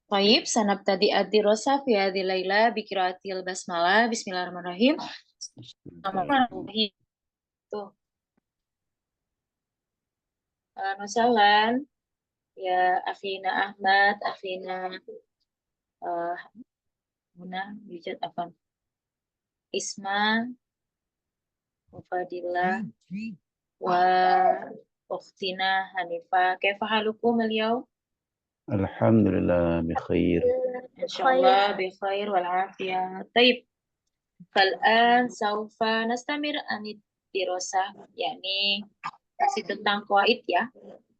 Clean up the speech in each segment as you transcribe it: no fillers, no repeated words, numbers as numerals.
Baik, sanabtadi ad-dirasa fi hadhil laila bi qiraatil basmalah. Bismillahirrahmanirrahim. Bismillahirrahmanirrahim. Tuh, masalan ya Afina Ahmad, Afina uh, Muna, Yujad apa? Isma, Mufadillah, wa Ukhtina Hanifah. Kaifa halukum al-yawm? Alhamdulillah bikhair. Insyaallah bi khair wal afiyah. Taib. Fal'an saufa nastamir anid dirosah, yakni masih tentang kuait ya.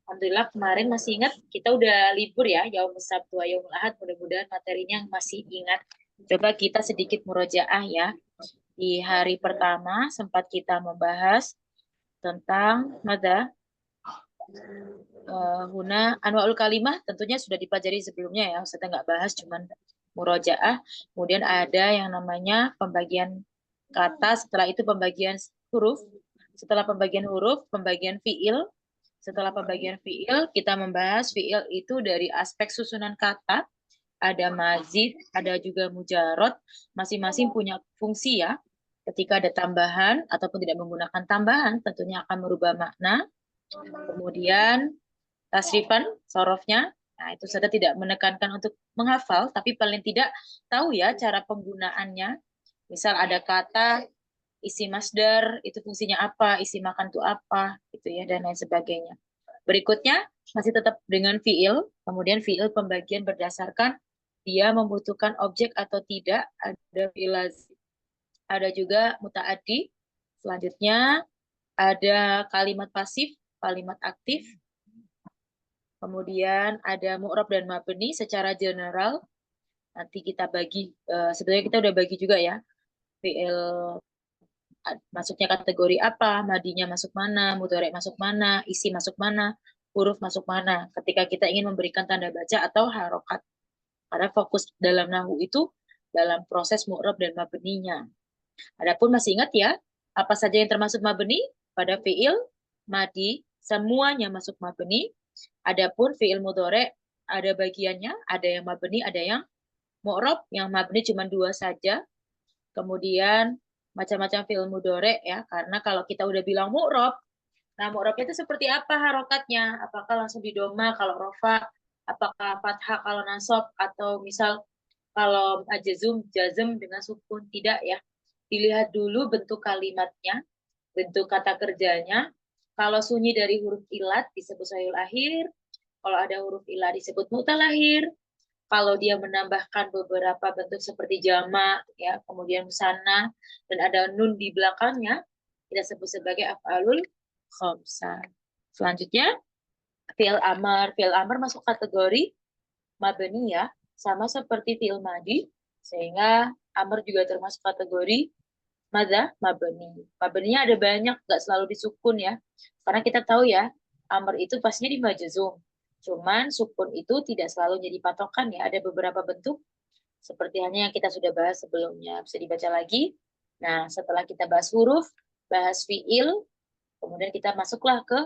Alhamdulillah kemarin masih ingat, kita udah libur ya, Yaumul Sabtu, Yaumul Ahad, mudah-mudahan materinya masih ingat. Coba kita sedikit murojaah ya. Di hari pertama sempat kita membahas tentang mada Huna Anwaul Kalimah, tentunya sudah dipelajari sebelumnya ya, saya nggak bahas, cuman murojaah. Kemudian ada yang namanya pembagian kata, setelah itu pembagian huruf, setelah pembagian huruf, pembagian fiil. Setelah pembagian fiil, kita membahas fiil itu dari aspek susunan kata, ada mazid, ada juga mujarot, masing-masing punya fungsi ya. Ketika ada tambahan ataupun tidak menggunakan tambahan, tentunya akan merubah makna. Kemudian tasrifan, sorofnya, nah itu sudah tidak menekankan untuk menghafal, tapi paling tidak tahu ya cara penggunaannya. Misal ada kata isi masdar, itu fungsinya apa, isi makan itu apa, gitu ya, dan lain sebagainya. Berikutnya, masih tetap dengan fiil, kemudian fiil pembagian berdasarkan dia membutuhkan objek atau tidak, ada fiil lazim, ada juga mutaaddi. Selanjutnya, ada kalimat pasif, kalimat aktif, kemudian ada mu'rab dan mabni secara general. Nanti kita bagi, sebenarnya kita udah bagi juga ya, fiil masuknya kategori apa, madinya masuk mana, mudhari masuk mana, isi masuk mana, huruf masuk mana. Ketika kita ingin memberikan tanda baca atau harokat. Karena fokus dalam nahu itu dalam proses mu'rab dan mabninya. Adapun masih ingat ya, apa saja yang termasuk mabni? Pada fiil, madi, semuanya masuk mabni. Adapun fiil mudhari ada bagiannya, ada yang mabni, ada yang mu'rab. Yang mabni cuma dua saja. Kemudian macam-macam fiil mudhari ya, karena kalau kita udah bilang mu'rab, nah mu'rabnya itu seperti apa harokatnya? Apakah langsung di doma kalau rofa, apakah fathah kalau nasab, atau misal kalau jazm dengan sukun, tidak ya. Dilihat dulu bentuk kalimatnya, bentuk kata kerjanya. Kalau sunyi dari huruf ilat disebut sahihul akhir, kalau ada huruf ilat disebut mutalahir. Kalau dia menambahkan beberapa bentuk seperti jamak, ya, kemudian musanna, dan ada nun di belakangnya, kita sebut sebagai af'alul khamsah. Selanjutnya, fi'il amar. Fi'il amar masuk kategori mabni ya, sama seperti fi'il madi, sehingga amar juga termasuk kategori mabni. Mabninya ada banyak, nggak selalu disukun ya. Karena kita tahu ya, amar itu pastinya di majzum. Cuman sukun itu tidak selalu jadi patokan ya. Ada beberapa bentuk seperti hanya yang kita sudah bahas sebelumnya. Bisa dibaca lagi. Nah, setelah kita bahas huruf, bahas fiil, kemudian kita masuklah ke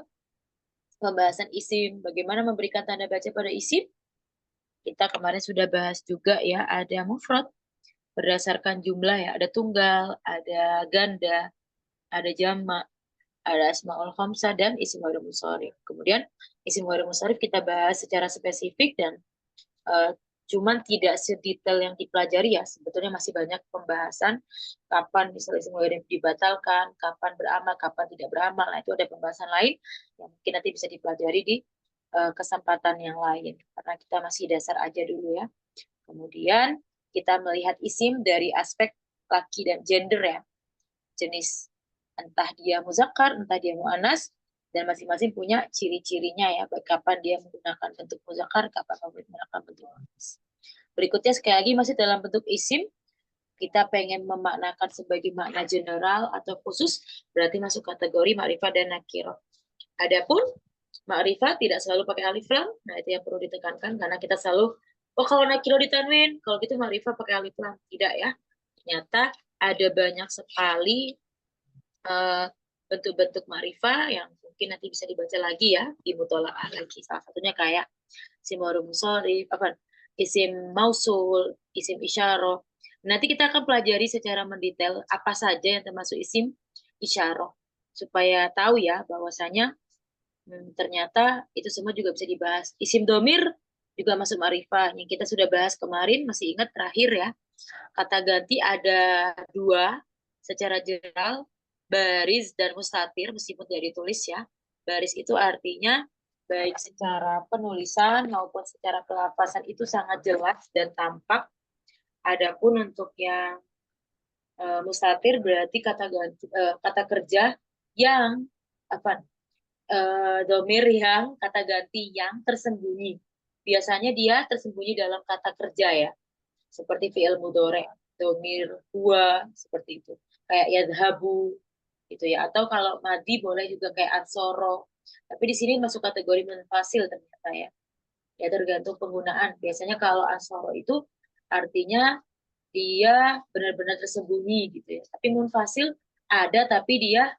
pembahasan isim. Bagaimana memberikan tanda baca pada isim? Kita kemarin sudah bahas juga ya, ada mufrad berdasarkan jumlah ya, ada tunggal, ada ganda, ada jamak, ada asmaul khamsah dan isim ghairul munsharif. Kemudian isim ghairul munsharif kita bahas secara spesifik dan uh, cuman tidak sedetail yang dipelajari ya. Sebetulnya masih banyak pembahasan kapan misalnya isim ghairul dibatalkan, kapan beramal, kapan tidak beramal. Nah, itu ada pembahasan lain yang mungkin nanti bisa dipelajari di kesempatan yang lain. Karena kita masih dasar aja dulu ya. Kemudian kita melihat isim dari aspek laki dan gender ya. Jenis entah dia muzakkar, entah dia muannas, dan masing-masing punya ciri-cirinya ya, kapan dia menggunakan bentuk muzakkar, kapan menggunakan bentuk muannas. Berikutnya sekali lagi masih dalam bentuk isim, kita pengen memaknakan sebagai makna general atau khusus, berarti masuk kategori ma'rifah dan nakirah. Adapun ma'rifah tidak selalu pakai alif lam, nah itu yang perlu ditekankan karena kita selalu, oh kalau nakirah ditanwin, kalau gitu ma'rifah pakai alif lam. Tidak ya, ternyata ada banyak sekali bentuk-bentuk ma'rifah yang mungkin nanti bisa dibaca lagi ya di mutola'ah lagi. Salah satunya kayak simorul musorif, apa isim mausul, isim isyarah. Nanti kita akan pelajari secara mendetail apa saja yang termasuk isim isyarah supaya tahu ya bahwasanya ternyata itu semua juga bisa dibahas. Isim domir juga masuk ma'rifah yang kita sudah bahas kemarin, masih ingat terakhir ya. Kata ganti ada dua secara general, baris dan mustatir meskipun tidak ditulis ya. Baris itu artinya baik secara penulisan maupun secara pelafasan itu sangat jelas dan tampak. Adapun untuk yang mustatir berarti kata ganti, kata kerja yang apa domir yang kata ganti yang tersembunyi. Biasanya dia tersembunyi dalam kata kerja ya, seperti fi'il mudhari, domir huwa seperti itu. Kayak yadhabu gitu ya. Atau kalau madi boleh juga kayak ansoro. Tapi di sini masuk kategori munfasil ternyata ya. Ya tergantung penggunaan. Biasanya kalau ansoro itu artinya dia benar-benar tersembunyi gitu ya. Tapi munfasil ada tapi dia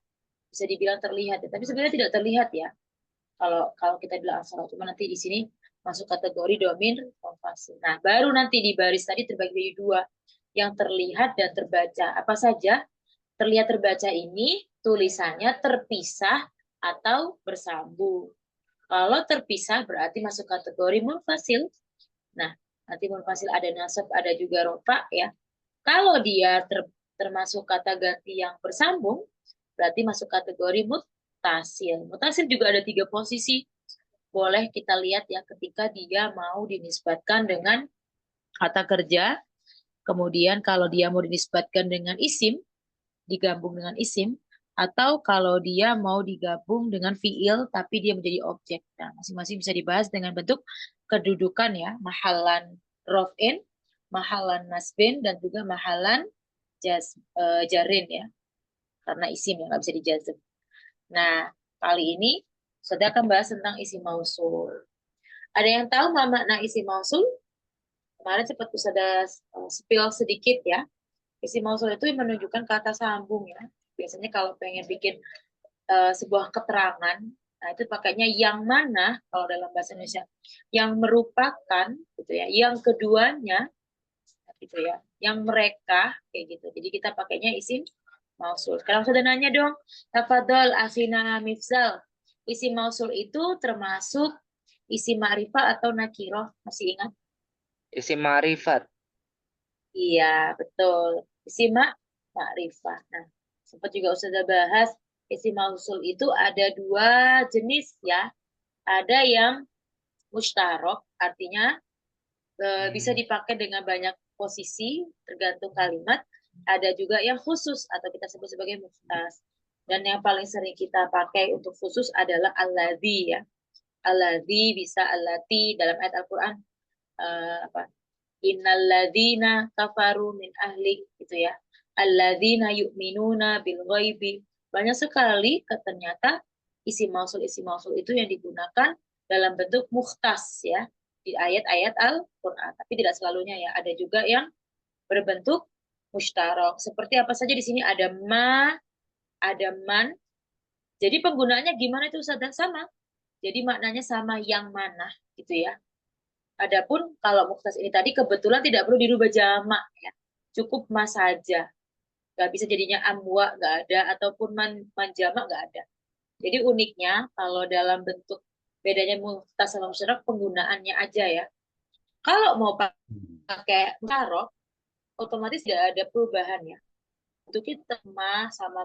bisa dibilang terlihat ya. Tapi sebenarnya tidak terlihat ya. Kalau kalau kita bilang ansoro, cuma nanti di sini masuk kategori domir munfasil. Nah, baru nanti di baris tadi terbagi menjadi dua, yang terlihat dan terbaca. Apa saja? Terlihat terbaca ini tulisannya terpisah atau bersambung. Kalau terpisah berarti masuk kategori munfasil. Nah, nanti munfasil ada nasab, ada juga rofa ya. Kalau dia termasuk kata ganti yang bersambung, berarti masuk kategori mutasil. Mutasil juga ada 3 posisi. Boleh kita lihat ya ketika dia mau dinisbatkan dengan kata kerja. Kemudian kalau dia mau dinisbatkan dengan isim, digabung dengan isim, atau kalau dia mau digabung dengan fiil tapi dia menjadi objek. Nah, masing-masing bisa dibahas dengan bentuk kedudukan ya, mahalan rof'in, mahalan nasbin, dan juga mahalan jarin ya, karena isim ya nggak bisa dijazm. Nah, kali ini saya akan bahas tentang isim mausul. Ada yang tahu makna isim mausul? Kemarin sempat sudah spill sedikit ya. Isim mausul itu menunjukkan kata sambung ya. Biasanya kalau pengen bikin sebuah keterangan, nah itu pakainya yang mana kalau dalam bahasa Indonesia, yang merupakan gitu ya, yang keduanya gitu ya, yang mereka kayak gitu. Jadi kita pakainya isim mausul. Sekarang sudah nanya dong, tafadhol akhina Mifzal. Isim mausul itu termasuk isim ma'rifah atau nakiroh? Masih ingat? Isim ma'rifat. Iya, betul. Isim ma'rifah. Nah, sempat juga sudah bahas isim mausul itu ada 2 jenis ya. Ada yang mustarok, artinya bisa dipakai dengan banyak posisi, tergantung kalimat. Ada juga yang khusus atau kita sebut sebagai mukhtas. Dan yang paling sering kita pakai untuk khusus adalah alladzi ya. Alladzi bisa allati dalam ayat Al-Qur'an apa? Innalladzina kafaru min ahli gitu ya. Alladzina yu'minuna bil ghaibi. Banyak sekali ternyata isim mausul itu yang digunakan dalam bentuk mukhtas ya di ayat-ayat Al-Qur'an. Tapi tidak selalunya ya. Ada juga yang berbentuk mustarok. Seperti apa saja di sini ada ma, ada man. Jadi penggunaannya gimana itu Ustaz? Sama. Jadi maknanya sama yang mana gitu ya. Adapun kalau mukhtas ini tadi kebetulan tidak perlu dirubah jamak ya. Cukup mas saja. Nggak bisa jadinya amwa, nggak ada. Ataupun man jamak, nggak ada. Jadi uniknya kalau dalam bentuk bedanya mukhtas sama musyarak penggunaannya aja ya. Kalau mau pakai musyarak, otomatis tidak ada perubahan ya. Bentuknya tema sama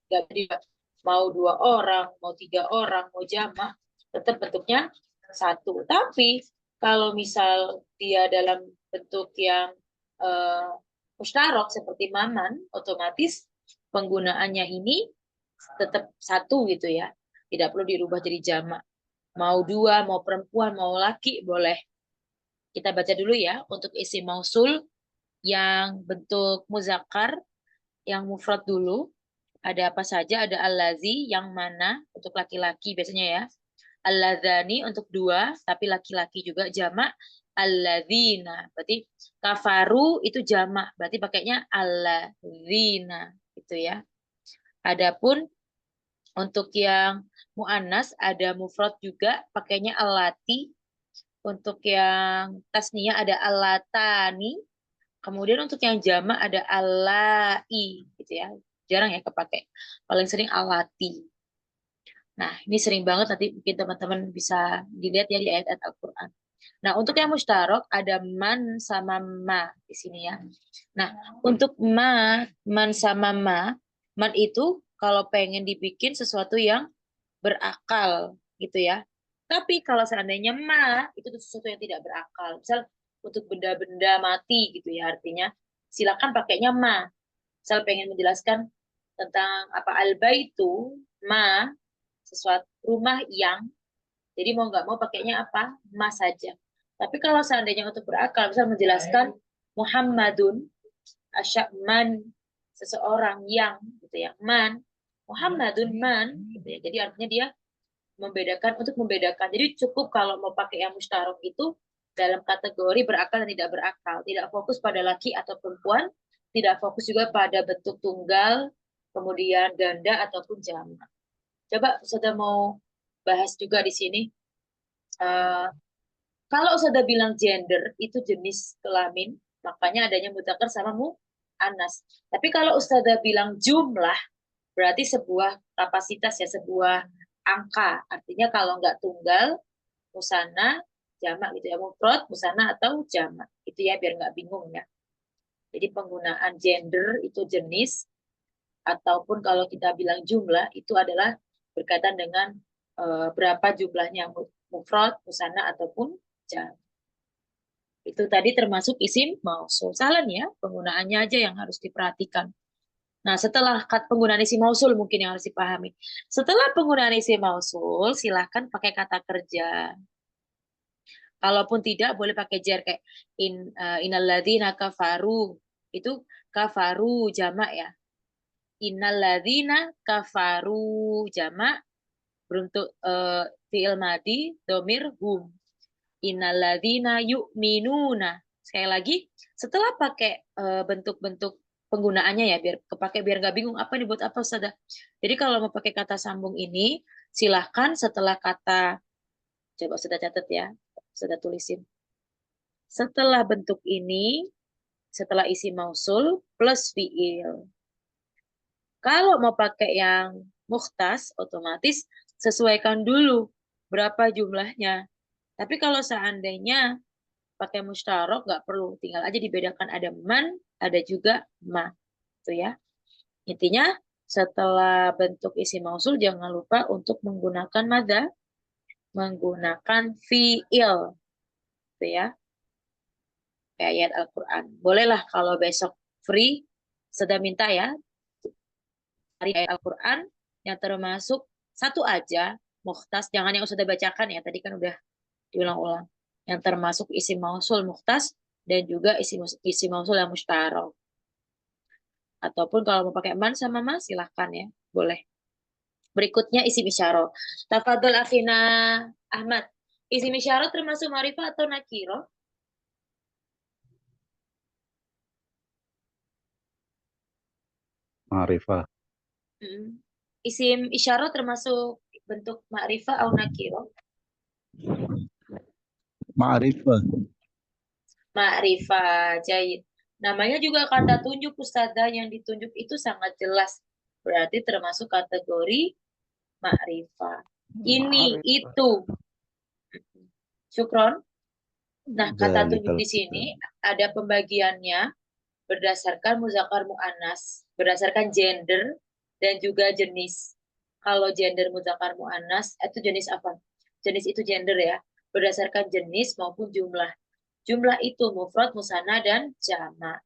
nggak bisa mau 2 orang, mau 3 orang, mau jamak, tetap bentuknya satu. Tapi kalau misal dia dalam bentuk yang uh, mustarok seperti maman, otomatis penggunaannya ini tetap satu gitu ya. Tidak perlu dirubah jadi jamak. Mau 2, mau perempuan, mau laki, boleh. Kita baca dulu ya untuk isim mausul yang bentuk muzakkar, yang mufrad dulu. Ada apa saja? Ada allazi yang mana untuk laki-laki biasanya ya. Alladzani untuk 2, tapi laki-laki juga jamak. Alladzina. Berarti kafaru itu jamak. Berarti pakainya alladzina gitu ya. Adapun untuk yang muannas ada mufrad juga pakainya allati. Untuk yang tasniyah ada alatani. Kemudian untuk yang jamak ada alai gitu ya. Jarang ya kepake. Paling sering alati. Nah, ini sering banget nanti mungkin teman-teman bisa dilihat ya di ayat-ayat Al-Qur'an. Nah, untuk yang mustarok ada man sama ma di sini ya. Nah, untuk man sama man itu kalau pengen dibikin sesuatu yang berakal gitu ya. Tapi kalau seandainya itu tuh sesuatu yang tidak berakal. Misal untuk benda-benda mati gitu ya artinya silakan pakainya ma. Misal pengen menjelaskan tentang apa albaitu sesuatu rumah yang, jadi mau nggak mau pakainya apa saja. Tapi kalau seandainya untuk berakal misal menjelaskan Muhammadun asyakman seseorang yang gitu ya Muhammadun gitu ya, jadi artinya dia membedakan untuk membedakan. Jadi cukup kalau mau pakai yang mustarok itu dalam kategori berakal dan tidak berakal. Tidak fokus pada laki atau perempuan, tidak fokus juga pada bentuk tunggal, kemudian ganda ataupun jamak. Coba sudah mau bahas juga di sini. Kalau sudah bilang gender itu jenis kelamin, makanya adanya mudzakkar sama muannas. Tapi kalau Ustazah bilang jumlah, berarti sebuah kapasitas ya, sebuah angka. Artinya kalau nggak tunggal, musana, jamak gitu ya, mufrad, musana atau jamak. Itu ya biar nggak bingung ya. Jadi penggunaan gender itu jenis, ataupun kalau kita bilang jumlah itu adalah berkaitan dengan berapa jumlahnya mufrad, musana ataupun jamak. Itu tadi termasuk isim mausul. Salah nih ya, penggunaannya aja yang harus diperhatikan. Nah, setelah penggunaan isim mausul mungkin yang harus dipahami. Setelah penggunaan isim mausul, silahkan pakai kata kerja. Kalaupun tidak, boleh pakai jar kayak innalladzina kafaru. Itu kafaru jamak ya. Innalladzina kafaru jamak beruntuk fi'il madi domir hum. Innalladzina yu'minuna. Sekali lagi, setelah pakai bentuk-bentuk penggunaannya ya, biar kepake biar nggak bingung apa nih buat apa Ustazah. Jadi kalau mau pakai kata sambung ini, silahkan setelah kata, coba sudah catat ya, sudah tulisin. Setelah bentuk ini, setelah isi mausul plus fiil. Kalau mau pakai yang mukhtas, otomatis sesuaikan dulu berapa jumlahnya. Tapi kalau seandainya pakai mustarok nggak perlu, tinggal aja dibedakan ada man, ada juga ma. Itu ya. Intinya setelah bentuk isi mausul jangan lupa untuk menggunakan mada, menggunakan fiil. Itu ya. Kayak ayat Al-Qur'an. Bolehlah kalau besok free sudah minta ya dari ayat Al-Quran yang termasuk satu aja, mukhtas, jangan yang sudah bacakan ya, tadi kan udah diulang-ulang. Yang termasuk isi mausul mukhtas dan juga isi mausul yang mustarok. Ataupun kalau mau pakai man sama mas, silahkan ya, boleh. Berikutnya isim isyarah. Tafadhol akhina Ahmad. Isim isyarah termasuk ma'rifah atau nakiro? Ma'rifah. Isim isyarah termasuk bentuk ma'rifah atau nakiro? Ma'rifah. Ma'rifah, jahit. Namanya juga kata tunjuk Ustazah, yang ditunjuk itu sangat jelas. Berarti termasuk kategori ma'rifah. Ini, itu. Syukron. Nah, kata tunjuk di sini ada pembagiannya berdasarkan muzakkar mu'annas, berdasarkan gender dan juga jenis. Kalau gender muzakkar mu'annas, itu jenis apa? Jenis itu gender ya, berdasarkan jenis maupun jumlah. Jumlah itu mufrad, musanna, dan jamak.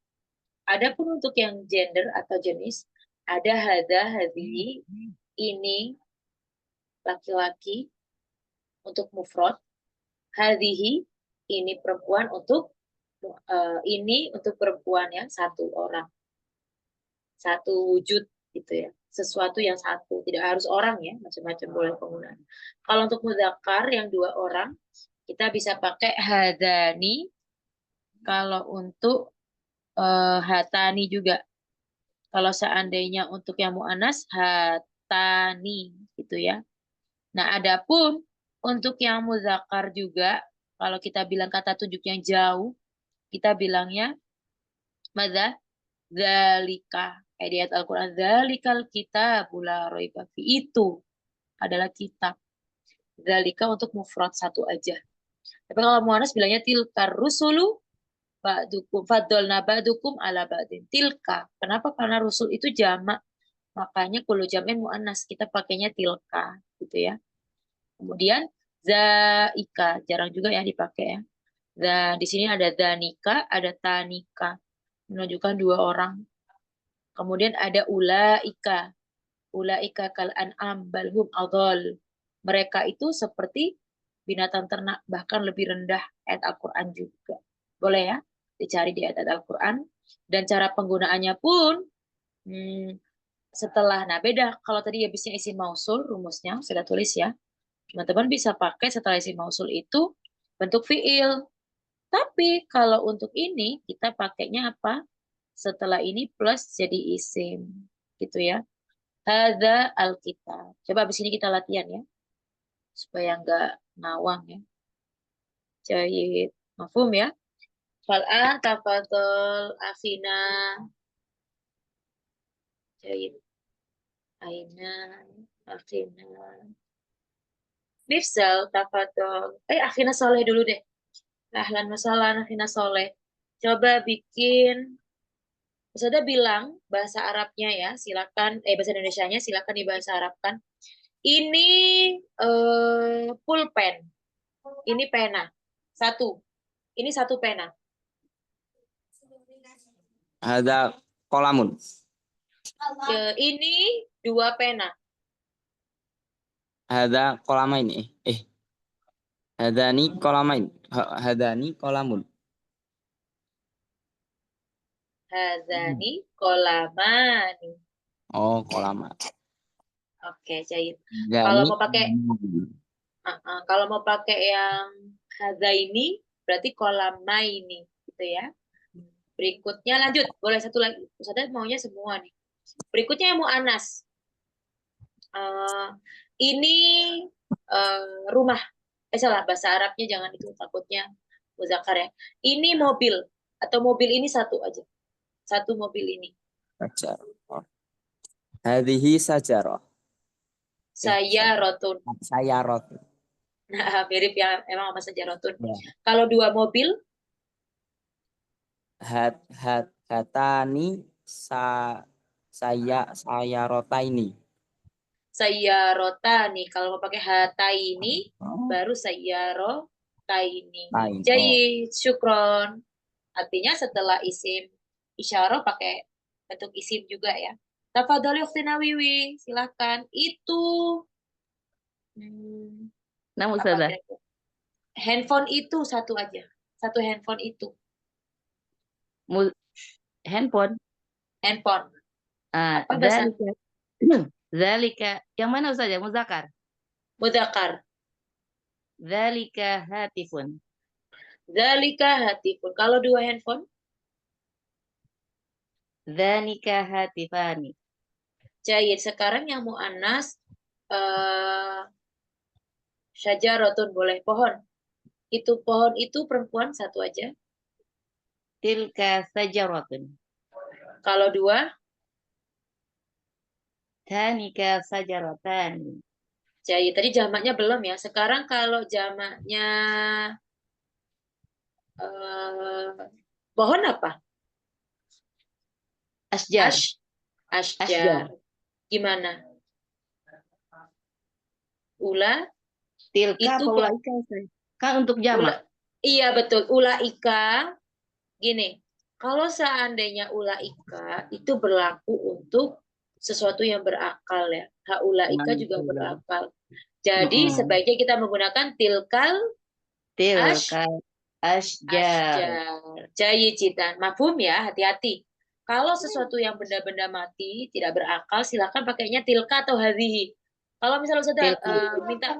Adapun untuk yang gender atau jenis, ada hadza, hadhihi, ini laki-laki untuk mufrad, hadhihi ini perempuan untuk ini untuk perempuan yang satu orang, satu wujud gitu ya, sesuatu yang satu, tidak harus orang ya, macam-macam boleh penggunaan. Kalau untuk mudzakkar yang dua orang, kita bisa pakai hadani. Kalau untuk hatani juga. Kalau seandainya untuk yang mu'anas, hatani gitu ya. Nah, adapun untuk yang muzakkar juga, Kalau kita bilang kata tunjuk yang jauh, kita bilangnya madza? Dzalika. Di ayat Al-Quran, dzalikal kitabu la raiba fi. Itu adalah kitab. Dzalika untuk mufrad satu aja. Tapi kalau muannas bilangnya tilkar rusulu ba'dukum faddalna ba'dukum ala ba'din. Tilka. Kenapa? Karena rusul itu jamak. Makanya kullu jam'in muannas kita pakainya tilka gitu ya. Kemudian zaika jarang juga ya dipakai ya. Dan di sini ada danika, ada tanika. Menunjukkan dua orang. Kemudian ada ulaika. Ulaika kal an'am balhum adhal. Mereka itu seperti binatang ternak, bahkan lebih rendah. Ayat Al-Quran juga. Boleh ya? Dicari di ayat Al-Quran. Dan cara penggunaannya pun setelah, nah beda. Kalau tadi habisnya isi mausul, rumusnya sudah tulis ya. Teman-teman bisa pakai setelah isi mausul itu bentuk fiil. Tapi kalau untuk ini kita pakainya apa? Setelah ini plus jadi isim. Gitu ya. Hadza alkitab. Coba abis ini kita latihan ya. Supaya nggak ngawang ya. Jahit. Mafhum ya? Fal'an tafadhol akhina. Jahit. Aina. Akhina. Mifsal tafadhol. Akhina soleh dulu deh. Ahlan masalah akhina soleh. Coba bikin. Ustazah bilang bahasa Arabnya ya, silakan. Bahasa Indonesianya silakan dibahasa Arabkan. Ini pulpen. Ini pena. Satu. Ini satu pena. Ada kolamun. Ini dua pena. Ada kolamain. Hadani kolamain. Hadani kolamun. Hazani kolamani. Oh, kolaman. Oke, jahit. Hadani. Kalau mau pakai yang hazaini berarti kolamaini gitu ya. Berikutnya lanjut, boleh satu lagi. Ustazah maunya semua nih. Berikutnya yang mu'anas. Ini rumah. Salah, bahasa Arabnya jangan itu, takutnya muzakkar ya. Ini mobil, atau mobil ini satu aja. Satu mobil ini. Sajarah. Hadhihi sajarah. Sayyaratun. Sayyaratun. Nah, mirip ya, emang sama sajaratun. Ya. Kalau dua mobil, Hatani sayyarotaini. sayyarotani. Kalau mau pakai hataini, baru sayyarotaini. Lain. Jadi, syukron. Artinya setelah isim isyarah pakai bentuk isim juga ya. Tafadhali ukhtina Wiwi, silakan. Itu Namun apa Ustazah. kira-kira? Handphone itu satu aja. Satu handphone itu. Handphone. Handphone. Apa bahasa? Zalika. Yang mana Ustazah? Muzakkar. Mudzakkar. Zalika hatifun. Dzalika hatifun. Kalau dua handphone? Dzanika hatifani. Jahit. Sekarang yang mu'annas syajaratun boleh. Pohon. Itu pohon itu perempuan satu aja. Tilka sajaratun. Kalau dua? Tanika sajaratan. Jahit. Tadi jamaknya belum ya. Sekarang kalau jamaknya pohon apa? Asjar. Asjar. Gimana? Ula? Tilka Itu apa ulaika? Kan untuk jamak. Iya betul. Ulaika. Gini. Kalau seandainya ulaika itu berlaku untuk sesuatu yang berakal ya. Haulaika juga berakal. Jadi sebaiknya kita menggunakan tilkal Tilka asjar. Jahit citan. Mafhum ya, hati-hati. Kalau sesuatu yang benda-benda mati tidak berakal, silakan pakainya tilka atau hadhihi. Kalau misalnya sudah minta,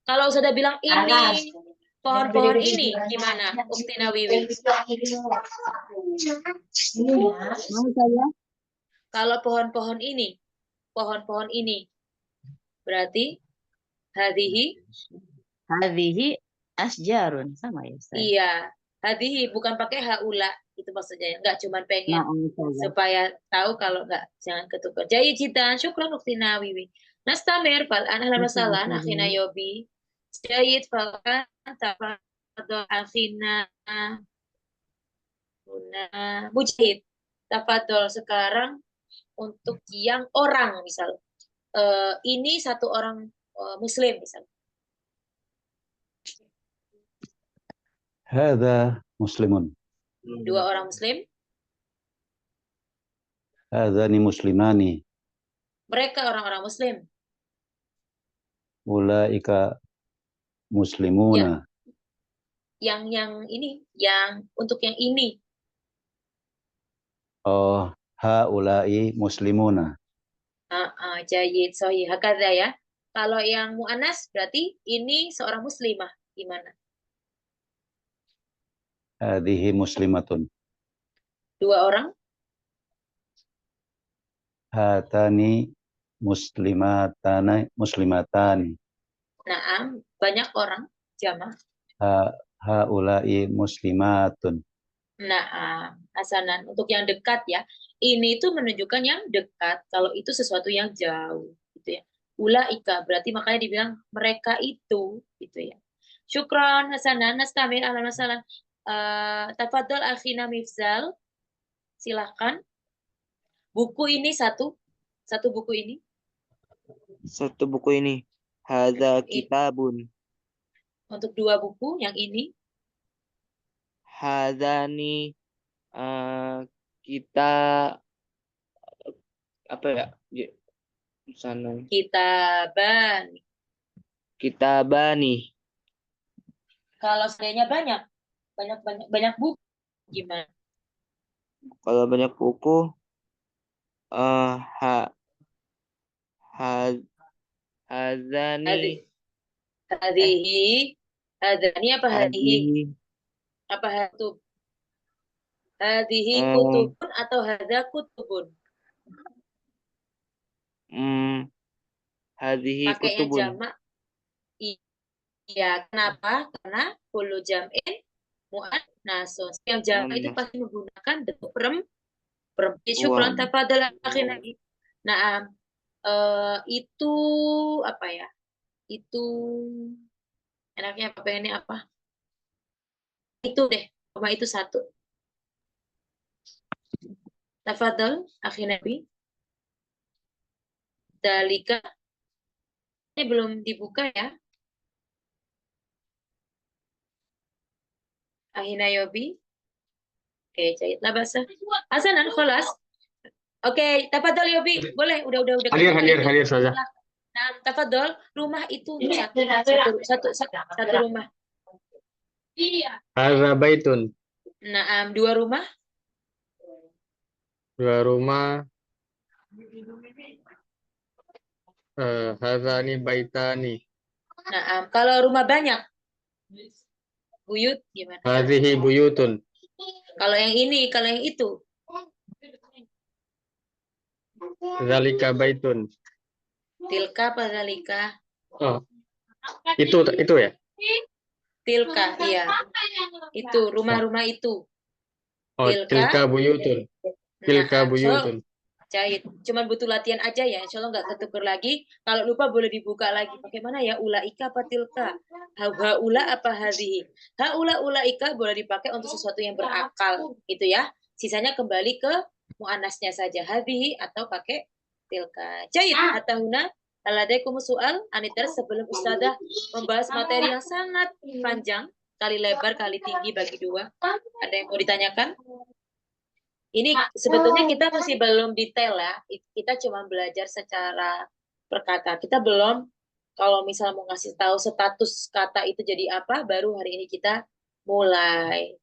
kalau sudah bilang ini pohon-pohon ini gimana, Uktina Wiwi? Kalau pohon-pohon ini, berarti hadhihi. Hadhihi Asjarun sama ya Ustaz. Iya, hadihi bukan pakai haula itu maksudnya. Enggak cuma pengen Naam Ustazah. supaya tahu kalau enggak jangan ketukar. Jadi jidan, syukran uktina Wiwi. Nastamir fal an ahlan wa sahlan akhina Yobi. Jayid fal an tafadhol akhina Mujahid. Tafadhol sekarang untuk yang orang misal. Ini satu orang muslim misal. هذا مسلم. Dua orang muslim, هذان مسلمان. mereka orang-orang muslim. أولئك مسلمون. Yang ini, yang untuk yang ini. Oh, هؤلاء مسلمون. Jayid, sahih, hakadha ya. Kalau yang mu'anas berarti ini seorang muslimah. Gimana? هذه مسلمة. Dua orang? هاتان مسلمتان. Naam, banyak orang, jamaah. هؤلاء مسلمات. Naam, hasanan. Untuk yang dekat ya. Ini tuh menunjukkan yang dekat. Kalau itu sesuatu yang jauh. Gitu ya. Ulaika, berarti makanya dibilang mereka itu. Gitu ya. Syukron, hasanan, nastamir, ahlan wa sahlan. Tafadhol akhina Mifzal. Silahkan. Buku ini satu buku ini. Satu buku ini. Hadza kitabun. Untuk dua buku yang ini. Hadzani kita apa ya? Sana. Kitabani. Kalau seandainya banyak buku gimana? Kalau banyak buku hadzani Hadhihi apa hadhihi? Apa hatub? Hadhihi kutubun atau hadza kutubun? Hadhihi Pakai yang kutubun. jamak. Iya, kenapa? Karena kullu jam'in mu'annasun. Yang jamak itu pasti menggunakan bentuk perempuan. Syukran tafadhal akhi lagi. Nah, itu apa ya? Itu enaknya apa pengennya apa? Itu deh, sama itu satu. Tafadhal akhi Nabi. Dalika. Ini belum dibuka ya. Ahina Yobi. Oke, jahit lah bahasa. Hasanan kholas. Oke, tafadhol Yobi. Boleh, udah. Hadir saja. Nah, tafadhol, rumah itu satu rumah. Hadza baitun. Nah, dua rumah. Dua rumah. Hadzani baitani. Nah, kalau rumah banyak. Buyut gimana? Hadhihi buyutun. Kalau yang ini, kalau yang itu. Zalika baitun. Tilka apa zalika? Oh. Itu ya? Tilka, iya. Itu, rumah-rumah itu. Oh, tilka buyutun. Tilka buyutun. Jahit. Cuman butuh latihan aja ya. Insya Allah nggak ketuker lagi. Kalau lupa boleh dibuka lagi. Bagaimana ya? Ulaika apa tilka? Haula apa hadhihi? Ulaika boleh dipakai untuk sesuatu yang berakal. Gitu ya. Sisanya kembali ke mu'anasnya saja. Hadhihi atau pakai tilka. Jahit. Atahuna. Aladaikum soal. Anitar sebelum Ustazah membahas materi yang sangat panjang. Kali lebar, kali tinggi bagi dua. Ada yang mau ditanyakan? Ini sebetulnya kita masih belum detail ya. Kita cuma belajar secara perkata. Kita belum, kalau misal mau ngasih tahu status kata itu jadi apa, baru hari ini kita mulai.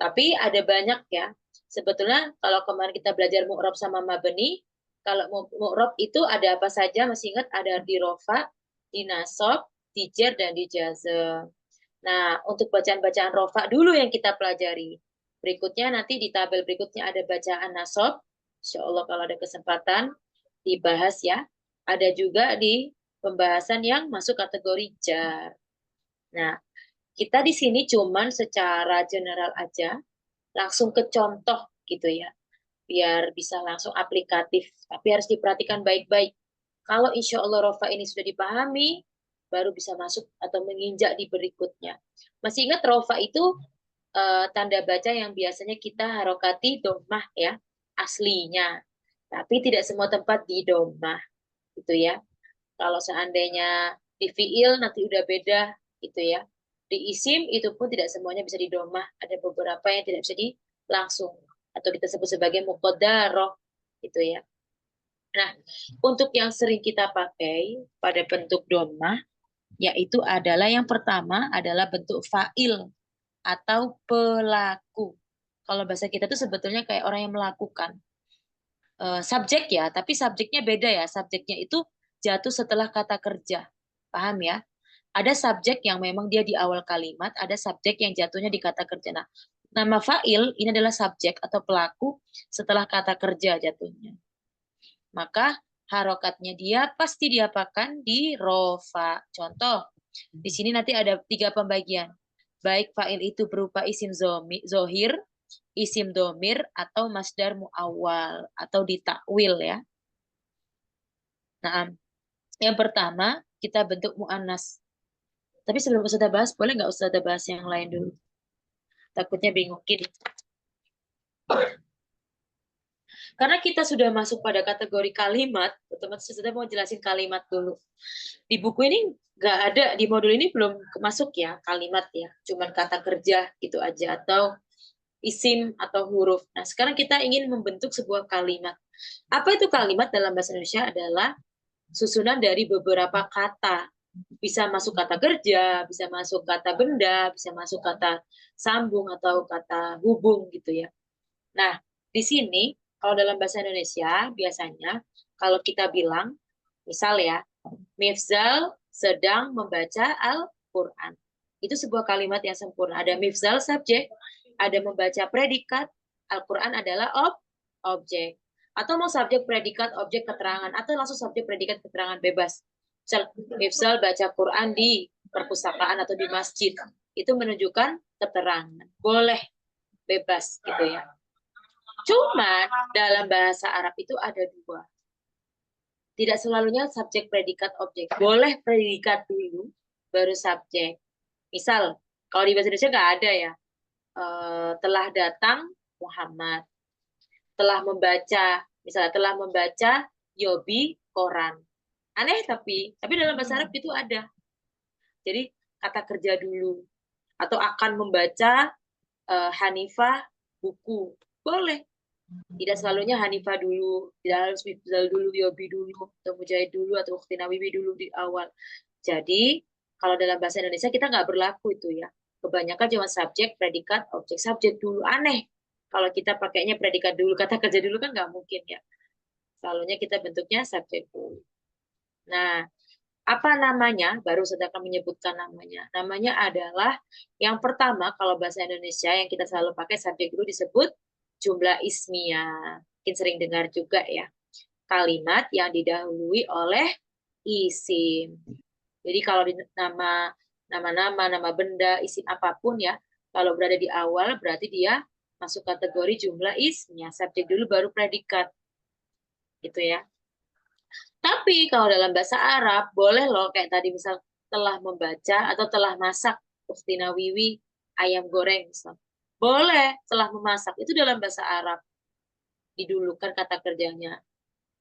Tapi ada banyak ya. Sebetulnya kalau kemarin kita belajar mu'rab sama mabni, kalau mu'rab itu ada apa saja, masih ingat ada di rofa, di nasab, di jar, dan di jazm. Nah, untuk bacaan-bacaan rofa dulu yang kita pelajari. Berikutnya nanti di tabel berikutnya ada bacaan nasab. Insya Allah kalau ada kesempatan dibahas ya. Ada juga di pembahasan yang masuk kategori jar. Nah, Kita di sini cuman secara general aja, langsung ke contoh gitu ya, biar bisa langsung aplikatif. Tapi harus diperhatikan baik-baik. Kalau insya Allah rofa ini sudah dipahami, baru bisa masuk atau menginjak di berikutnya. Masih ingat rofa itu tanda baca yang biasanya kita harokati domah ya, aslinya. Tapi tidak semua tempat di domah, gitu ya. Kalau seandainya di fiil nanti udah beda, gitu ya. Di isim itu pun tidak semuanya bisa di domah. Ada beberapa yang tidak bisa di langsung atau kita sebut sebagai muqaddarah, gitu ya. Nah, untuk yang sering kita pakai pada bentuk domah, yaitu adalah yang pertama adalah bentuk fa'il atau pelaku. Kalau bahasa kita tuh sebetulnya kayak orang yang melakukan. Subjek ya, tapi subjeknya beda ya. Subjeknya itu jatuh setelah kata kerja. Paham ya? Ada subjek yang memang dia di awal kalimat, ada subjek yang jatuhnya di kata kerja. Nah, nama fa'il ini adalah subjek atau pelaku setelah kata kerja jatuhnya. Maka harokatnya dia pasti diapakan di rofa. Contoh, di sini nanti ada 3 pembagian. Baik fa'il itu berupa isim zohir, isim domir, atau masdar mu'awwal, atau ditakwil ya. Nah, yang pertama kita bentuk mu'annas. Tapi sebelum Ustazah bahas, boleh nggak Ustazah bahas yang lain dulu? Takutnya bingung gini. Karena kita sudah masuk pada kategori kalimat, otomatis Ustazah mau jelasin kalimat dulu. Di buku ini nggak ada, di modul ini belum masuk ya kalimat ya, cuman kata kerja gitu aja, atau isim atau huruf. Nah, sekarang kita ingin membentuk sebuah kalimat. Apa itu kalimat dalam bahasa Indonesia? Adalah susunan dari beberapa kata. Bisa masuk kata kerja, bisa masuk kata benda, bisa masuk kata sambung atau kata hubung gitu ya. Nah, di sini kalau dalam bahasa Indonesia biasanya kalau kita bilang, misal ya, Mifzal sedang membaca Al-Quran. Itu sebuah kalimat yang sempurna. Ada Mifzal subjek, ada membaca predikat, Al-Quran adalah objek. Atau mau subjek, predikat, objek, keterangan, atau langsung subjek, predikat, keterangan bebas. Misal, Mifzal baca Quran di perpustakaan atau di masjid. Itu menunjukkan keterangan. Boleh, bebas gitu ya. Cuman dalam bahasa Arab itu ada 2. Tidak selalunya subjek, predikat, objek. Boleh predikat dulu, baru subjek. Misal, kalau di bahasa Indonesia nggak ada ya. Telah datang Muhammad. Telah membaca, misalnya telah membaca Yobi koran. Aneh tapi dalam bahasa Arab itu ada. Jadi kata kerja dulu. Atau akan membaca Hanifah buku. Boleh. Tidak selalunya Hanifah dulu, tidak harus Mifzal dulu, Yobi dulu, atau Mujahid dulu, atau Ukhti Nawiwi dulu di awal. Jadi, kalau dalam bahasa Indonesia kita nggak berlaku itu ya. Kebanyakan cuma subjek, predikat, objek. Subjek dulu. Aneh. Kalau kita pakainya predikat dulu, kata kerja dulu kan nggak mungkin ya. Selalunya kita bentuknya subjek dulu. Nah, apa namanya? Baru saya akan menyebutkan namanya. Namanya adalah yang pertama, kalau bahasa Indonesia yang kita selalu pakai subjek dulu disebut jumlah ismiyah. Mungkin sering dengar juga ya. Kalimat yang didahului oleh isim. Jadi kalau di nama-nama, nama benda, isim apapun ya, kalau berada di awal berarti dia masuk kategori jumlah ismiyah. Subjek dulu baru predikat. Gitu ya. Tapi kalau dalam bahasa Arab boleh loh kayak tadi misal telah membaca atau telah masak Ukhti Nawiwi ayam goreng misal. Boleh telah memasak, itu dalam bahasa Arab. Didulukan kata kerjanya.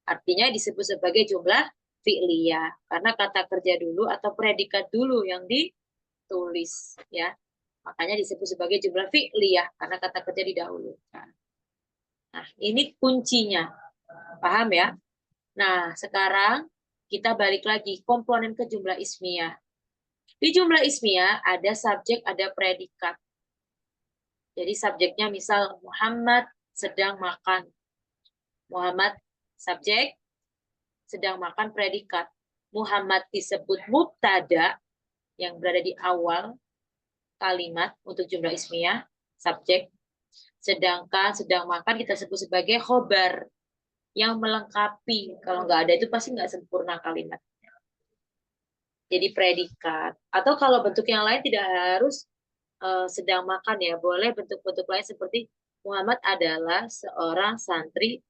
Artinya disebut sebagai jumlah fi'liyah. Karena kata kerja dulu atau predikat dulu yang ditulis. Ya. Makanya disebut sebagai jumlah fi'liyah. Karena kata kerja didahulukan. Nah, ini kuncinya. Paham ya? Nah, sekarang kita balik lagi komponen ke jumlah ismiyah. Di jumlah ismiyah ada subjek, ada predikat. Jadi subjeknya misal Muhammad sedang makan. Muhammad subjek, sedang makan predikat. Muhammad disebut mubtada yang berada di awal kalimat untuk jumlah ismiyah, subjek. Sedangkan sedang makan kita sebut sebagai khobar yang melengkapi. Kalau nggak ada itu pasti nggak sempurna kalimatnya. jadi predikat. Atau kalau bentuk yang lain tidak harus sedang makan ya, boleh bentuk-bentuk lain seperti Muhammad adalah seorang santri,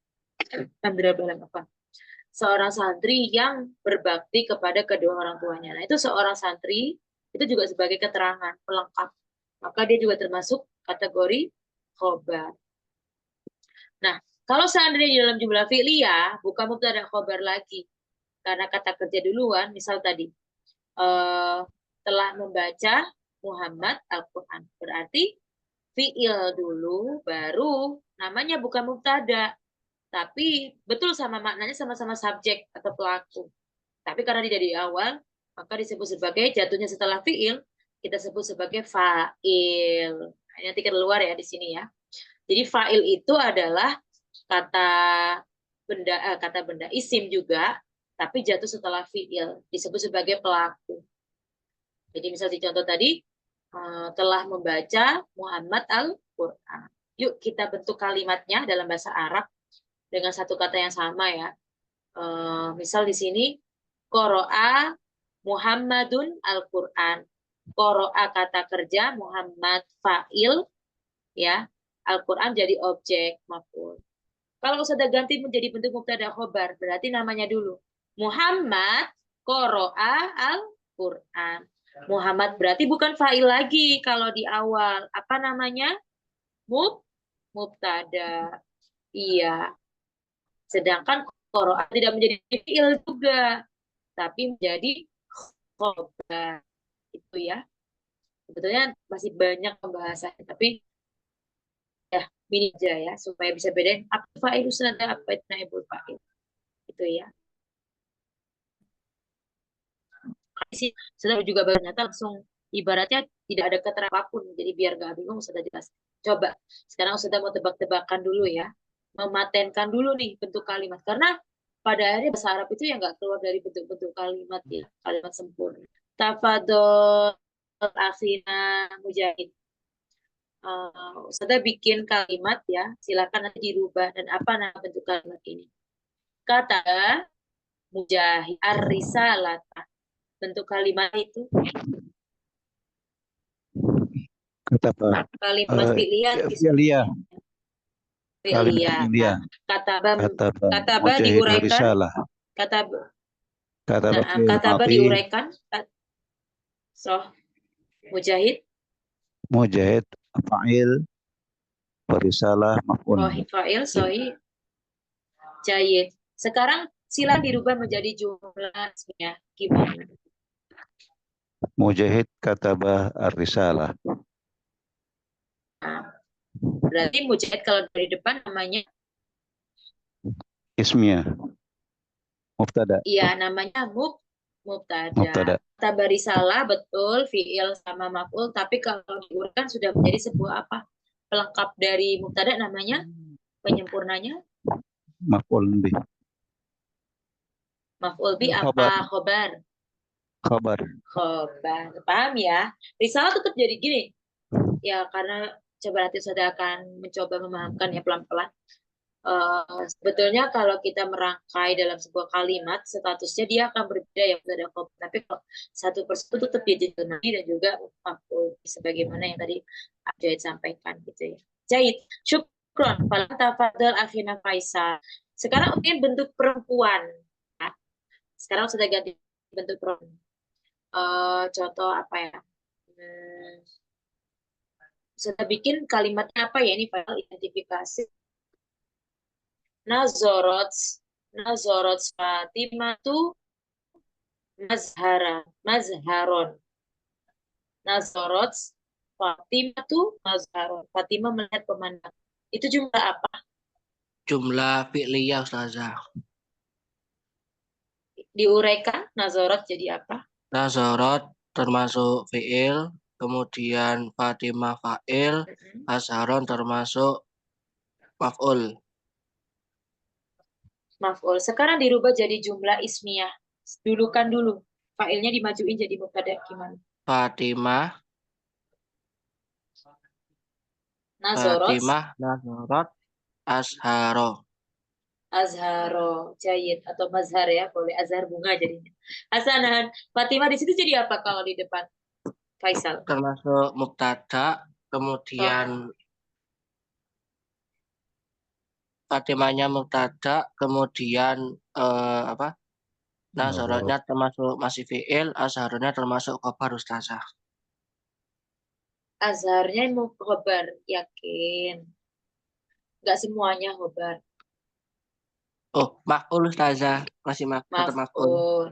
seorang santri yang berbakti kepada kedua orang tuanya. Nah, itu seorang santri itu juga sebagai keterangan pelengkap. Maka dia juga termasuk kategori khobar. Nah, kalau seandainya di dalam jumlah fi'liyah bukan mubtada khobar lagi, karena kata kerja duluan, misal tadi telah membaca Muhammad Al-Quran, berarti fi'il dulu, baru namanya bukan mubtada, tapi betul sama maknanya sama-sama subjek atau pelaku. Tapi karena tidak di awal, maka disebut sebagai jatuhnya setelah fi'il, kita sebut sebagai fa'il. Nah, nanti keluar ya di sini ya. Jadi fa'il itu adalah kata benda isim juga, tapi jatuh setelah fi'il, disebut sebagai pelaku. Jadi misal di contoh tadi, telah membaca Muhammad Al-Quran. Yuk kita bentuk kalimatnya dalam bahasa Arab dengan satu kata yang sama ya. Misal di sini, Qoro'a Muhammadun Al-Quran. Qoro'a kata kerja, Muhammad fa'il, ya. Al-Quran jadi objek maf'ul. Kalau sudah ganti menjadi bentuk mubtada khobar, berarti namanya dulu. Muhammad Qoro'a Al-Quran. Muhammad berarti bukan fa'il lagi kalau di awal. Apa namanya? Mubtada. Iya. Sedangkan Qoro'a tidak menjadi fi'il juga, tapi menjadi khobar. Itu ya. Sebetulnya masih banyak pembahasannya, tapi ya ini aja ya, supaya bisa bedain apa fa'il usnada, apa itu naibul fa'il. Itu ya. Sih sudah juga ternyata langsung ibaratnya tidak ada keterangan apapun, jadi biar gak bingung sudah jelas. Coba sekarang sudah mau tebak-tebakan dulu ya, mematenkan dulu nih bentuk kalimat, karena pada akhirnya bahasa Arab itu yang nggak keluar dari bentuk-bentuk kalimat ya, kalimat sempurna. Tafadhol akhina Mujahid. Sudah bikin kalimat ya, silakan nanti dirubah. Dan apa nama bentuk kalimat ini? Kata Mujahid ar-risalata. Bentuk kalimat itu Kata apa? kalimat fi'liyah. Fi'liyah. Fi'liyah. Fi'liyah. Kataba Mujahid diuraikan. risalah. Kataba diuraikan. So, Mujahid. Mujahid fa'il, risalah maf'ul. Fa'il, sahih. Jayid. Sekarang silakan dirubah menjadi jumlah ya. Gimana? Mujahid kataba ar-risalah. Nah, berarti Mujahid kalau dari depan namanya Ismiyah. Mubtada. iya namanya mubtada. Kataba risalah betul, fi'il sama maf'ul, tapi kalau diurutkan sudah menjadi sebuah apa? Pelengkap dari mubtada, namanya penyempurnanya Maf'ul bih. Maf'ul bi apa? Khobar. Khobar. Paham ya? Risalah tetap jadi gini. Ya, karena coba nanti saya akan mencoba memahamkan ya pelan-pelan. Sebetulnya kalau kita merangkai dalam sebuah kalimat, statusnya dia akan berbeda ya. Tapi kalau satu persatu tetap dia jadi dan juga maf'ul sebagaimana yang tadi Jahid sampaikan gitu ya. Jahid, syukron. Falan tafadhal akhina Faisal. Sekarang mungkin bentuk perempuan. Sekarang sudah ganti bentuk perempuan. Contoh apa ya? Sudah bikin kalimatnya apa ya, ini file identifikasi. Nazorot Fatimatu Mazharon. Nazorot Fatimatu Mazharon. Fatimah melihat pemandangan. Itu jumlah apa? Jumlah fi'liyah Ustazah. Diuraikan Nazorot jadi apa? Nazarot termasuk fi'il, kemudian Fatimah fa'il, Azharon termasuk maf'ul. Maf'ul. Sekarang dirubah jadi jumlah ismiyah. Dulukan dulu. Fa'ilnya dimajuin jadi mubtada gimana? Fatimah, Nazarot, Nazarot, Azharo. Azharo, jayid atau mazhar ya, boleh azhar bunga jadinya. Hasanan, Fatimah di situ jadi apa kalau di depan Faisal? termasuk mubtada, kemudian Fatimahnya mubtada, kemudian apa? Nazarotnya termasuk masih fi'il, azharnya termasuk khabar ustazah. Azharnya mau khobar, yakin. Nggak semuanya khobar. Oh, maf'ul ustazah, masih tetap maf'ul. Maf'ul.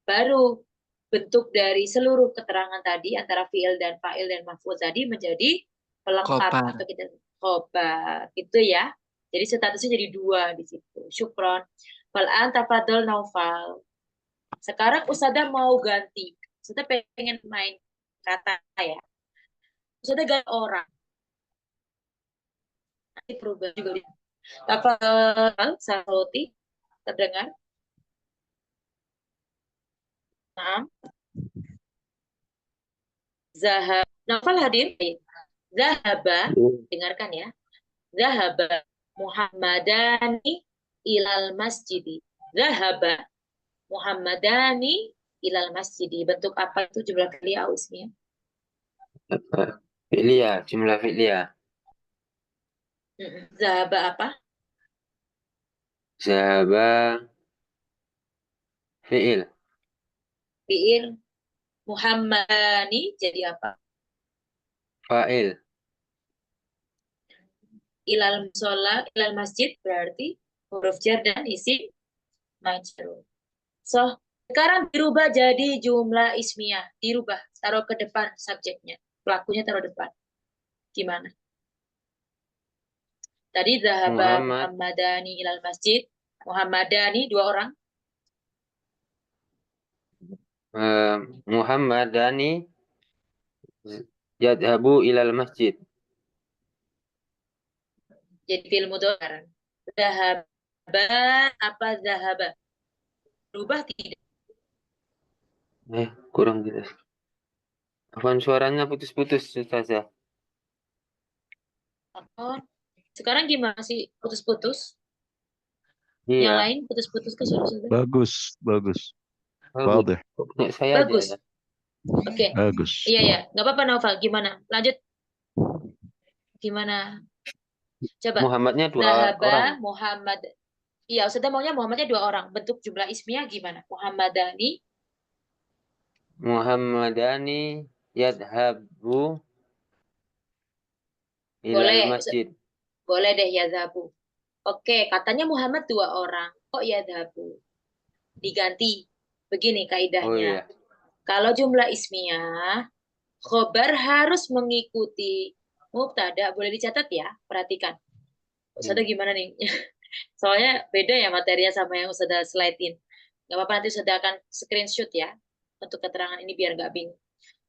Baru bentuk dari seluruh keterangan tadi antara fi'il dan fa'il dan maf'ul tadi menjadi pelengkap Khobar. atau kita khobar. Itu ya. Jadi statusnya jadi dua di situ. Syukron. Fal'an tafadhol Naufal. Sekarang Ustadzah mau ganti. Ustadzah pengen main kata ya. Ustadzah ganti orang. Nanti perubahan juga. Tafadhol Saroti. Terdengar? Nah. Zahab. Naufal hadir? Zahaba. Dengarkan ya. Zahaba Muhammadani ilal masjidi. Zahaba Muhammadani ilal masjidi. Bentuk apa itu jumlah fi'liyah Ausmia? Fi'liyah, jumlah fi'liyah. Zahaba apa? Zahaba fi'il. Fi'il. Muhammadani jadi apa? Fa'il. Ilal musola, ilal masjid berarti huruf jar dan isim majrur. So, sekarang dirubah jadi jumlah ismiyah. Dirubah, taruh ke depan subjeknya. Pelakunya taruh depan. Gimana? Tadi zahaba Muhammadani ilal masjid. Muhammadani dua orang. Muhammadani yadhabu ilal masjid. Jadi fi'il mudhari'. Zahaba apa zahaba? Berubah tidak? Kurang jelas. Apaan suaranya putus-putus, Ustazah? Oh, sekarang gimana sih? Putus-putus? Yang Iya. lain putus-putus ke suara-suara? Bagus, bagus. Bagus. Wadah. Saya Bagus. aja ya. Oke. Bagus. Iya ya, nggak apa-apa Naufal. Gimana? Lanjut. Gimana? Coba. Muhammadnya dua Zahaba, orang. Muhammad. Iya, Ustazah maunya Muhammadnya dua orang. Bentuk jumlah ismiyah gimana? Muhammadani. Muhammadani yadhabu Boleh. ilal masjid. Boleh deh yadhabu. Oke, katanya Muhammad dua orang. Kok yadhabu? Diganti. Begini kaidahnya. Oh iya. Kalau jumlah ismiyah, khobar harus mengikuti mubtada. Boleh dicatat ya, perhatikan. Ustazah gimana nih? Soalnya beda ya materinya sama yang Ustazah slide-in. Nggak apa-apa, nanti Ustazah akan screenshot ya. Untuk keterangan ini biar nggak bingung.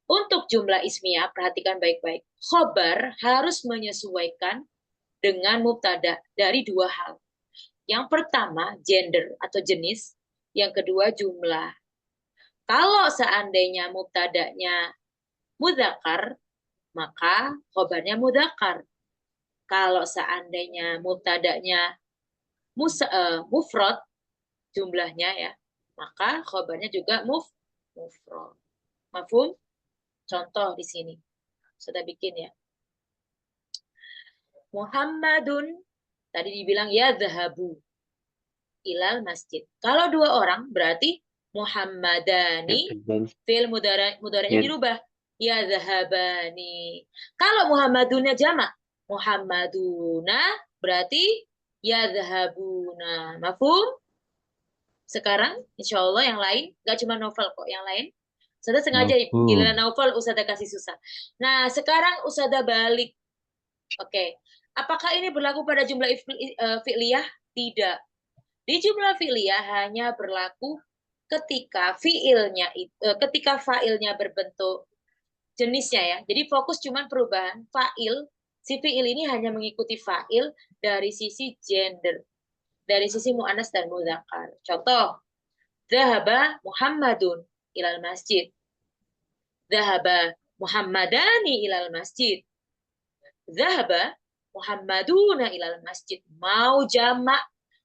Untuk jumlah ismiyah, perhatikan baik-baik. Khobar harus menyesuaikan dengan mubtada dari dua hal. Yang pertama, gender atau jenis. Yang kedua, jumlah. Kalau seandainya mubtadanya mudzakkar, maka khobarnya mudzakkar. Kalau seandainya mubtadanya mufrad, jumlahnya ya, maka khobarnya juga mufrad. Mafhum? Contoh di sini. Sudah bikin ya. Muhammadun, tadi dibilang ya zahabu ilal masjid. Kalau dua orang berarti Muhammadani, fi'il mudhari'nya dirubah. Ya zahabani. Kalau Muhammadunnya jamak, Muhammaduna berarti ya zahabuna. Mafhum? Sekarang insya Allah yang lain, gak cuma novel kok, yang lain. Ustazah sengaja giliran novel Ustazah kasih susah. Nah sekarang Ustazah balik. Oke. Apakah ini berlaku pada jumlah fi'liyah? Tidak. Di jumlah fi'liyah hanya berlaku ketika fa'ilnya berbentuk jenisnya ya. Jadi fokus cuma perubahan fa'il. Si fi'il ini hanya mengikuti fa'il dari sisi gender. Dari sisi mu'annas dan mudzakkar. Contoh, Zahaba Muhammadun ilal masjid. Zahaba Muhammadani ilal masjid. Zahaba Muhammaduna ilal masjid. Mau jamak,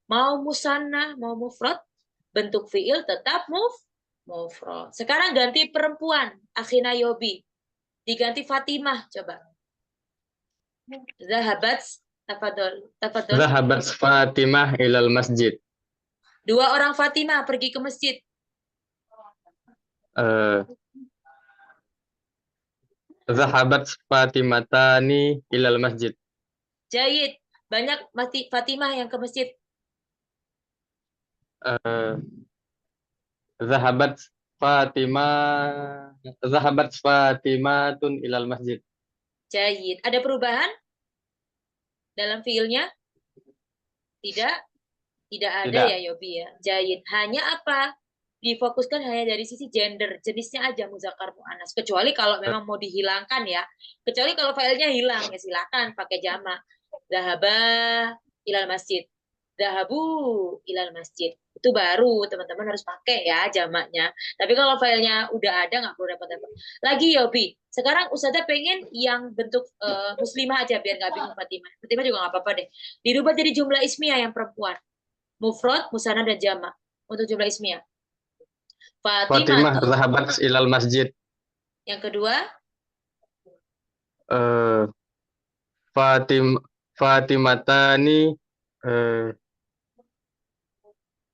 Mau musanna, mau mufrad, bentuk fiil tetap mufrad. Sekarang ganti perempuan, akhina Yobi. Diganti Fatimah, coba. Zahabat, tafadol. Zahabat Fatimah ilal masjid. Dua orang Fatimah pergi ke masjid. Zahabat Fatimatani ilal masjid. Jayid, banyak Fatimah yang ke masjid. Zahabat Fatimatun ilal masjid. Jayid. Ada perubahan dalam fiilnya? Tidak ada Tidak. ya Yobi ya. Jayid. Hanya apa? Difokuskan hanya dari sisi gender, jenisnya aja muzakkar muannas. Kecuali kalau memang mau dihilangkan ya. Kecuali kalau filenya hilang ya silakan pakai jamak. Dhahaba ilal masjid. Dhahabu ilal masjid. Itu baru teman-teman harus pakai ya jamaknya. Tapi kalau filenya udah ada nggak perlu repot-repot. Lagi Yobi. Sekarang Ustazah pengen yang bentuk muslimah aja biar nggak bingung Fatimah. Fatimah juga nggak apa-apa deh. Dirubah jadi jumlah ismiyah yang perempuan. Mufrad, musanna dan jamak. Untuk jumlah ismiyah. Fatimah zahabat ilal masjid. Yang kedua, Fatimatani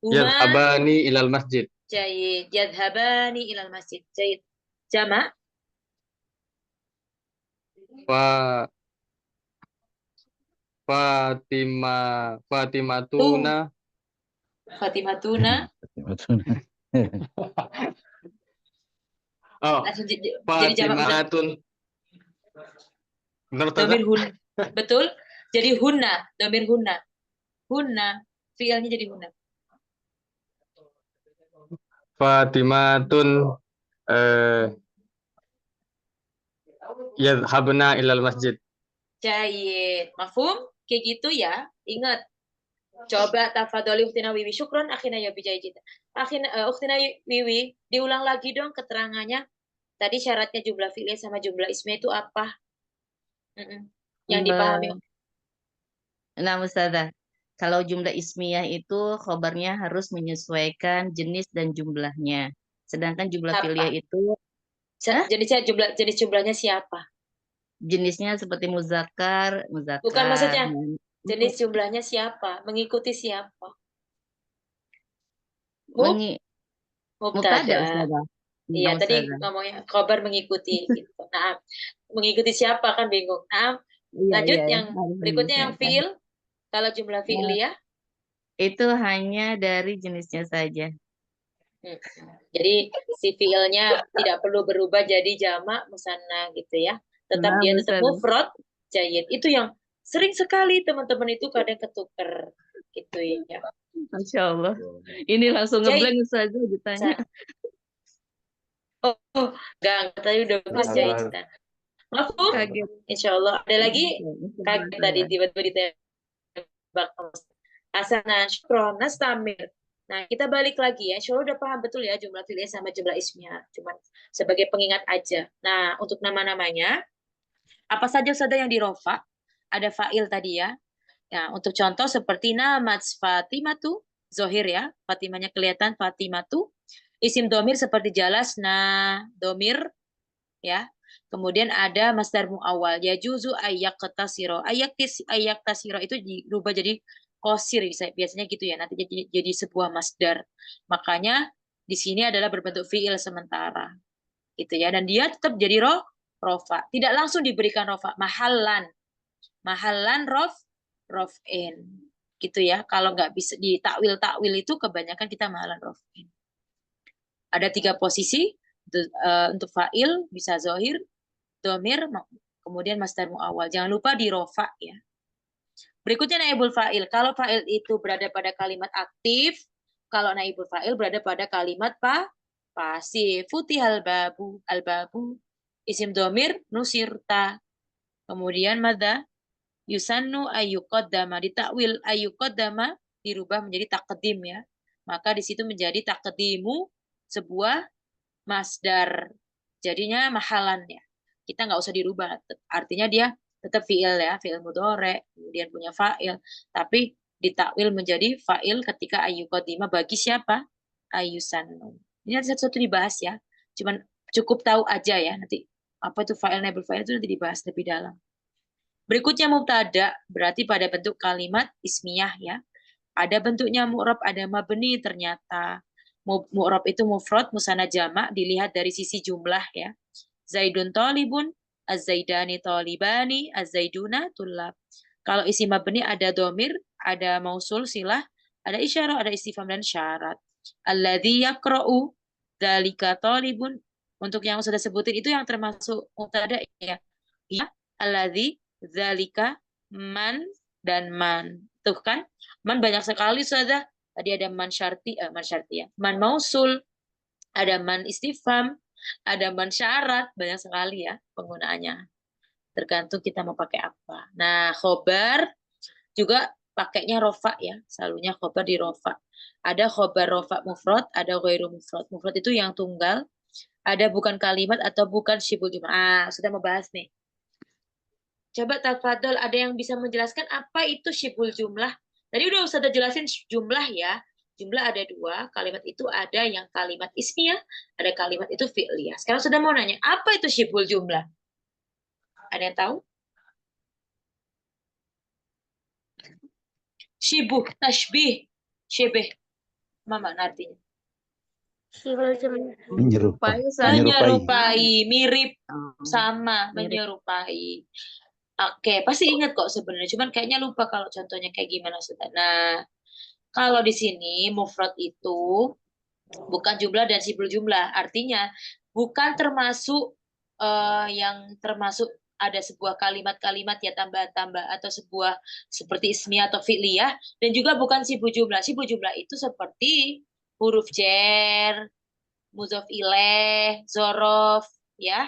yadhabani ilal masjid. Jayid. Yadhabani ilal masjid. Jayid. Jamak. Fatimatuna. Oh, jadi jamak Fatimatun. Domir hun. Betul? Jadi hunna, domir hunna. Hunna, fiilnya jadi hunna. Fatimatun yadhabna ilal masjid. Jayid. Mafhum? Kayak gitu ya. Ingat. Coba tafadholi ukhtina Wiwi. Syukron akhina ya bijayid. Ukhtina Wiwi, diulang lagi dong keterangannya. Tadi syaratnya jumlah fi'liyah sama jumlah ismiyah itu apa? Yang dipahami. Nah, Ustazah, kalau jumlah ismiyah itu khobarnya harus menyesuaikan jenis dan jumlahnya. Sedangkan jumlah fi'liyah itu Jenis jumlahnya siapa? jenisnya seperti muzakkar. Bukan maksudnya jenis jumlahnya siapa? Mengikuti siapa? Mubtada, Ustazah. Iya, tadi ngomongnya khobar mengikuti gitu. Nah, mengikuti siapa kan bingung. Nah, lanjut yang berikutnya yang fi'il. Kalau jumlah fi'liyah itu hanya dari jenisnya saja. Jadi si fi'ilnya tidak perlu berubah jadi jamak musanna gitu ya. Tetap dia tetap mufrad jayid. Itu yang sering sekali teman-teman itu kadang ketuker gitu ya. Masya Allah. Ini langsung ngeblank saja ditanya. Oh, enggak, tadi udah bagus jahit. Mafhum? Insya Allah. Ada lagi? Kaget tadi tiba-tiba ditembak. Hasanah, syukron, nastamir. Nah, kita balik lagi ya. Insya Allah udah paham betul ya jumlah fi'liyah sama jumlah ismiyah. Cuma sebagai pengingat aja. Nah, untuk nama-namanya, apa saja yang dirofa? Ada fa'il tadi ya. Nah, untuk contoh seperti namat Fatimatu, zohir ya. Fatimahnya kelihatan Fatimatu. Isim domir seperti jalas, nah domir ya. Kemudian ada masdar muawal, yajuzu ayak tasiro. Ayak tasiro itu dirubah jadi kosir biasanya gitu ya. Nanti jadi sebuah masdar. Makanya di sini adalah berbentuk fiil sementara. Gitu ya. Dan dia tetap jadi rofa. Tidak langsung diberikan rofa, mahallan rof'in. Gitu ya. Kalau nggak bisa ditakwil itu kebanyakan kita mahallan rof'in. Ada 3 posisi untuk fa'il, bisa zohir, domir, kemudian masdar muawal. Jangan lupa di rofa ya. Berikutnya naibul fa'il. Kalau fa'il itu berada pada kalimat aktif, kalau naibul fa'il berada pada kalimat pasif. Futihal babu, al-babu, isim domir, nusirta. Kemudian madza? Yusannu ayyuqaddama. Ditakwil ayyuqaddama dirubah menjadi taqdim ya. Maka di situ menjadi taqdimu sebuah masdar. Jadinya mahalannya. Kita nggak usah dirubah. Artinya dia tetap fi'il ya, fi'il mudhari, kemudian punya fa'il, tapi ditakwil menjadi fa'il ketika ayyuqaddima bagi siapa? Ayyusannu. Ini nanti satu-satu dibahas ya. Cuman cukup tahu aja ya nanti apa itu fa'il, naibul fa'il itu nanti dibahas lebih dalam. Berikutnya mubtada berarti pada bentuk kalimat ismiyah ya. Ada bentuknya mu'rab, ada mabni ternyata. Mu'rab itu mufrad, musanna jamak dilihat dari sisi jumlah ya. Zaidun talibun, az-zaidani talibani, az-zaiduna tulab. Kalau isi mabni ada domir, ada mausul silah, ada isyarah, ada istifham dan syarat. Alladzi yaqra'u dzalika talibun. Untuk yang sudah sebutin itu yang termasuk mubtada ya. Ya, alladzi dzalika man dan man. Tuh kan? Man banyak sekali sudah. Tadi ada man syarti ya. Man mausul, ada man istifham, ada man syarat, banyak sekali ya penggunaannya. Tergantung kita mau pakai apa. Nah, khobar juga pakainya rofa ya. Selalunya khobar di rofa. Ada khobar rofa mufrad, ada ghairu mufrad. Mufrad itu yang tunggal. Ada bukan kalimat atau bukan syibul jumlah. Sudah membahas nih. Coba tafadhol, ada yang bisa menjelaskan apa itu syibul jumlah? Tadi udah Ustazah jelasin jumlah ya. Jumlah ada dua, kalimat itu ada yang kalimat ismiyah, ada kalimat itu fi'liyah. Sekarang sudah mau nanya, apa itu syibul jumlah? Ada yang tahu? Syibuh, tashbih, syibih. Mama artinya? Menyerupai, mirip, sama, menyerupai. Oke, pasti ingat kok sebenarnya. Cuman kayaknya lupa kalau contohnya kayak gimana, Ustaz. Nah, kalau di sini mufrad itu bukan jumlah dan sibul jumlah. Artinya bukan termasuk yang termasuk ada sebuah kalimat-kalimat ya tambah-tambah atau sebuah seperti ismiyah atau fi'liyah, dan juga bukan sibul jumlah. Sibul jumlah itu seperti huruf jar, mudhof ilaih, zorof, ya.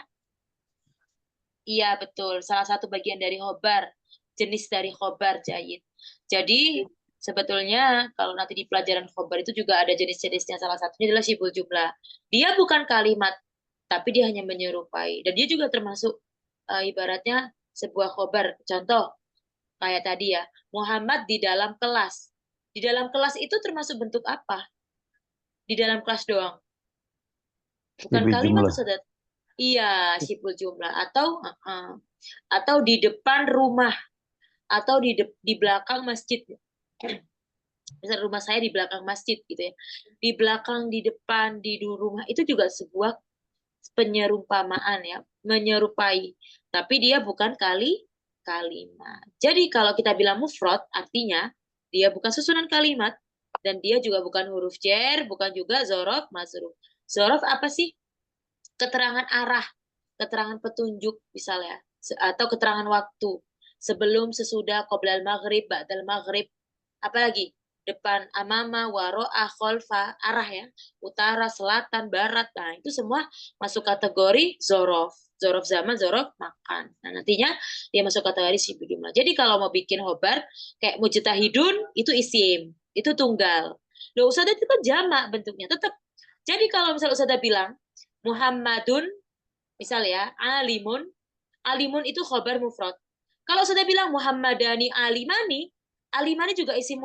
Iya, betul. Salah satu bagian dari khobar. Jenis dari khobar, jayid. Jadi, sebetulnya kalau nanti di pelajaran khobar itu juga ada jenis-jenisnya. Salah satunya adalah syibul jumlah. Dia bukan kalimat, tapi dia hanya menyerupai. Dan dia juga termasuk ibaratnya sebuah khobar. Contoh, kayak tadi ya, Muhammad di dalam kelas. Di dalam kelas itu termasuk bentuk apa? Di dalam kelas doang. Bukan Syibul kalimat, jumlah. Saudara. Iya, syibul jumlah atau di depan rumah atau di belakang masjid. Misal rumah saya di belakang masjid gitu ya. Di belakang, di depan, di rumah itu juga sebuah penyerumpamaan ya, menyerupai. Tapi dia bukan kalimat. Jadi kalau kita bilang mufrad artinya dia bukan susunan kalimat dan dia juga bukan huruf jar, bukan juga zorof, mazruf. Zorof apa sih? Keterangan arah, keterangan petunjuk misalnya, atau keterangan waktu, sebelum, sesudah, qoblal maghrib, ba'dal maghrib, apalagi depan, amama, waro'ah, kholfa, arah ya, utara, selatan, barat. Nah, itu semua masuk kategori zorof. Zorof zaman, zorof makan. Nah, nantinya dia masuk kategori syibul jumlah. Jadi kalau mau bikin khobar kayak mujtahidun itu isim, itu tunggal. Loh, Ustazah itu kan jamak bentuknya, tetap. Jadi kalau misalnya Ustazah bilang Muhammadun, misal ya, alimun, alimun itu khobar mufrad. Kalau sudah bilang Muhammadani alimani, alimani juga isim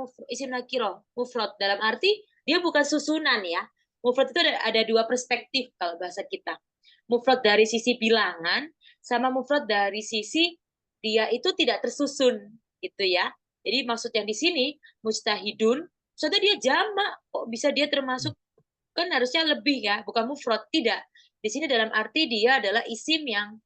nakiro, mufrad. Dalam arti, dia bukan susunan ya. Mufrad itu ada dua perspektif kalau bahasa kita. Mufrad dari sisi bilangan, sama mufrad dari sisi dia itu tidak tersusun, gitu ya. Jadi maksud yang di sini, mujtahidun, sudah dia jamak, kok bisa dia termasuk, kan harusnya lebih ya, bukan mufrad, tidak. Di sini dalam arti dia adalah isim yang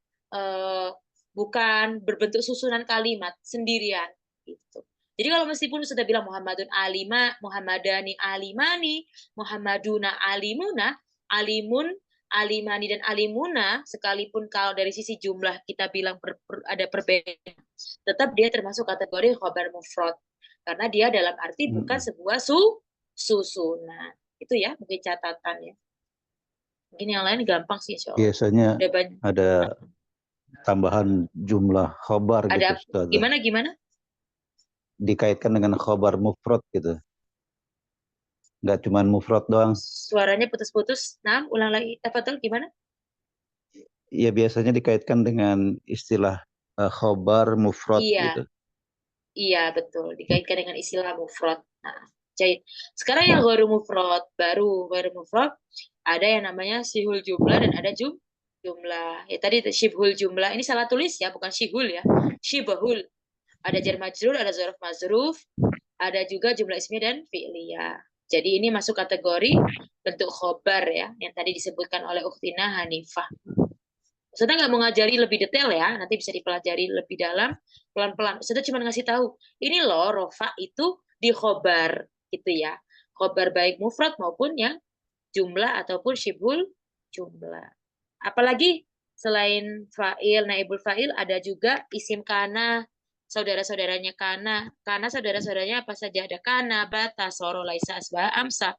bukan berbentuk susunan kalimat sendirian gitu. Jadi kalau meskipun sudah bilang Muhammadun alima, Muhammadani alimani, Muhammaduna alimuna, alimun, alimani dan alimuna, sekalipun kalau dari sisi jumlah kita bilang ada perbedaan, tetap dia termasuk kategori khobar mufrad karena dia dalam arti bukan sebuah susunan. Itu ya mungkin catatan ya. Mungkin yang lain gampang sih, insya Allah. Biasanya ada tambahan jumlah khobar ada, gitu, Ustazah. Gimana? Dikaitkan dengan khobar mufrad gitu. Nggak cuma mufrad doang. Suaranya putus-putus. Nah, ulang lagi. Tafadhol, gimana? Iya, biasanya dikaitkan dengan istilah khobar mufrad gitu. Iya, betul. Dikaitkan dengan istilah mufrad. Nah, jahit. Sekarang yang ghairu mufrad, baru ghairu mufrad, ada yang namanya sihul jumlah dan ada jumlah. Ya tadi syibhul jumlah. Ini salah tulis ya, bukan syihul ya. Syibhul. Ada jar majrur, ada dzaraf mazruf, ada juga jumlah ismiyah dan fi'liyah. Jadi ini masuk kategori bentuk khobar ya, yang tadi disebutkan oleh Ukhtina Hanifah. Ustazah nggak mau ngajari lebih detail ya, nanti bisa dipelajari lebih dalam, pelan-pelan. Ustazah cuma ngasih tahu, ini loh rofa itu di khobar, gitu ya. Khobar baik mufrad maupun yang jumlah ataupun syibhul jumlah. Apalagi selain fa'il, naibul fa'il, ada juga isim kana, saudara-saudaranya kana. Kana saudara-saudaranya apa saja? Ada kana, bata, soro, laisa, asbah, amsa.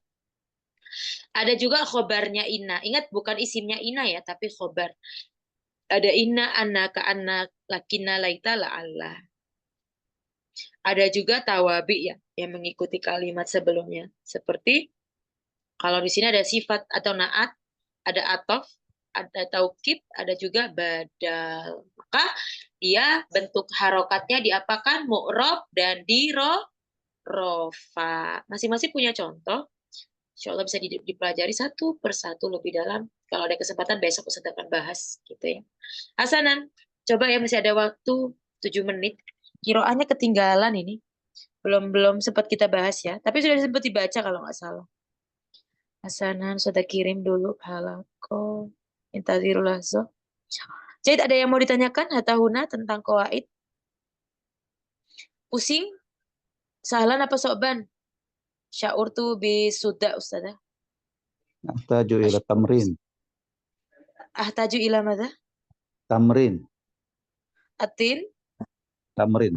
Ada juga khobarnya ina. Ingat bukan isimnya ina ya, tapi khobar. Ada inna, anna, ka'anna, lakina, laita, la'allah. Ada juga tawabi ya, yang mengikuti kalimat sebelumnya. Seperti kalau di sini ada sifat atau naat, ada atof, ada taukid, ada juga badal. Maka dia bentuk harokatnya diapakan? Mu'rob dan rofa. Masing-masing punya contoh. Insya Allah bisa dipelajari satu persatu lebih dalam. Kalau ada kesempatan besok Ustaz akan bahas gitu ya. Hasanan, coba ya masih ada waktu 7 menit. Kiroahnya ketinggalan ini. Belum sempat kita bahas ya. Tapi sudah sempat dibaca kalau nggak salah. Hasanan sudah kirim dulu halako. Intazirul lahzo. Jadi ada yang mau ditanyakan Hatahuna tentang qawaid? Pusing? Sahlan apa soban? Sya'urtu bi sudah Ustazah. Ahtaju ila tamrin. Ahtaju ila madha? Tamrin. Atin? Tamrin.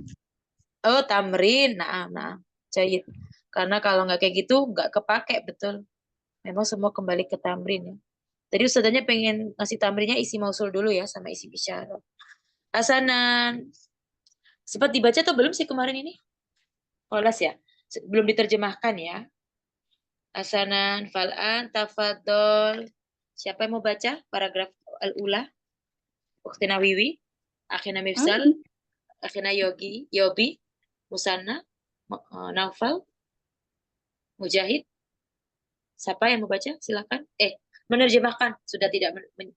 Oh, tamrin. Nah. Jahit. Karena kalau nggak kayak gitu, nggak kepake, betul. Memang semua kembali ke tamrin ya. Tadi Ustazahnya pengen ngasih tamrinnya isi mausul dulu ya, sama isi bisyara. Hasanan. Sempat dibaca atau belum sih kemarin ini? Kolas ya? Belum diterjemahkan ya. Hasanan, fal'an, tafadol. Siapa yang mau baca paragraf al-ula? Ukhtina Wiwi, Akhina Mifsal, Akhina Yobi, Musanna, Naufal, Mujahid. Siapa yang mau baca? Silakan. Menerjemahkan. Sudah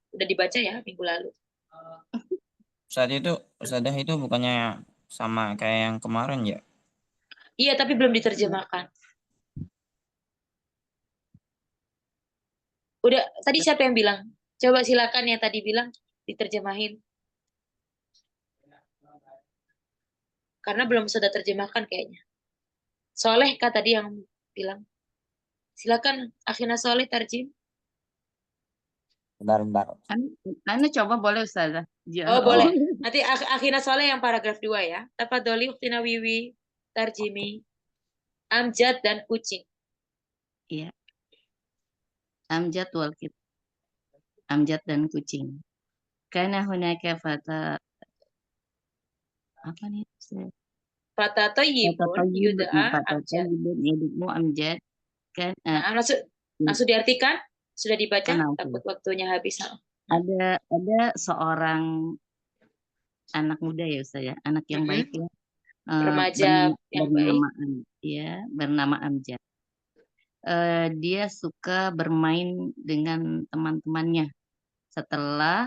sudah dibaca ya minggu lalu. Ustadzah itu bukannya sama kayak yang kemarin ya? Iya, tapi belum diterjemahkan. Udah, tadi siapa yang bilang? Coba silakan yang tadi bilang diterjemahin. Karena belum sudah terjemahkan kayaknya. Soleh kah tadi yang bilang? Silakan Akhina Soleh tarjim. Bentar. Anda coba boleh Ustazah. Oh, boleh. Nanti Akhina Soleh yang paragraf 2 ya. Tafadholi Ukhtina Wiwi tarjimi. Amjad dan kucing. Iya. Amjad wal kit. Amjad dan kucing. Karena hunaka fata apa nih? Fata Thayyibun yud'a Amjad. Yud'u Amjad. Kan Nah, langsung diartikan? Sudah dibaca? Takut waktunya habis. Ada seorang anak muda ya Ustaz ya, anak yang baik ya. Remaja yang baik. Bernama Amjad. Dia suka bermain dengan teman-temannya setelah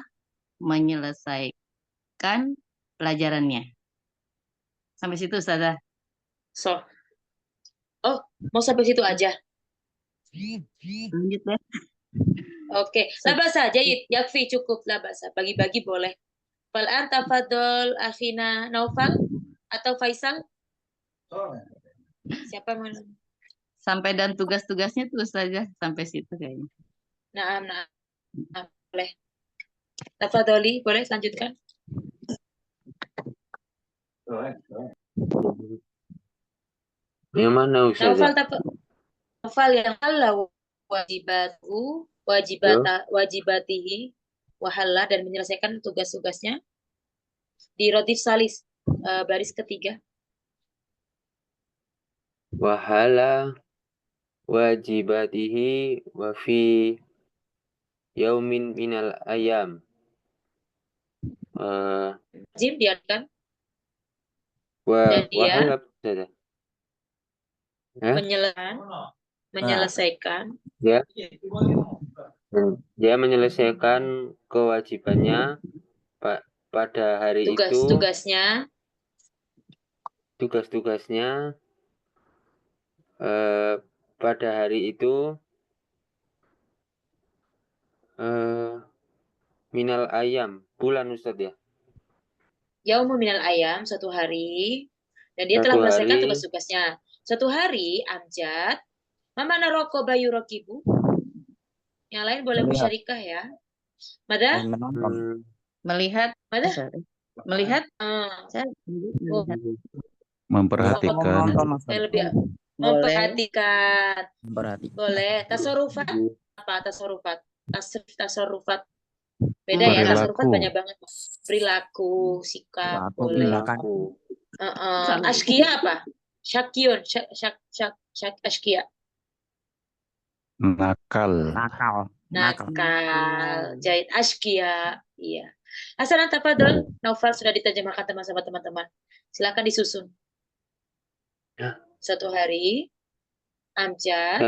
menyelesaikan pelajarannya. Sampai situ Ustazah. Oh, mau sampai situ aja. Lanjut ya. Oke, labasa jayid, yakfi cukup labasa. Bagi-bagi boleh. Fal'an tafadhol Akhina Naufal atau Faisal? Siapa yang mana? Sampai dan tugas-tugasnya terus saja sampai situ kayaknya. Nah, boleh. Tafadholi, boleh lanjutkan? Yang mana Ustazah? Naufal yang Allah wajibatihi wahalla dan menyelesaikan tugas-tugasnya di Rodif Salis baris ketiga. Wahala wajibatihi wa fi yaumin minal ayam. Jim diartikan Dan dia Wahal apa Ustazah? Hah? menyelesaikan Dia menyelesaikan kewajibannya pada hari itu, tugas-tugasnya pada hari itu minal ayam, bulan Ustadz ya. Yaumu minal ayam, suatu hari, dan dia telah menyelesaikan tugas-tugasnya. Suatu hari, Amjad, Mama naroko bayu rokibu. Yang lain boleh musyarikah ya. Mada? Melihat. Mada? Melihat. Memperhatikan. Memperhatikan. Boleh. Tasorufat. Apa tasorufat? Tasorufat. Beda ya, tasorufat banyak banget. Perilaku, sikap, boleh. Ashkia apa? Syakyun, ashkia. Nakal. Jahit ashkia. Iya. Hasanan tafadhol, Naufal sudah diterjemahkan teman-teman. Silakan disusun. Suatu hari Amjad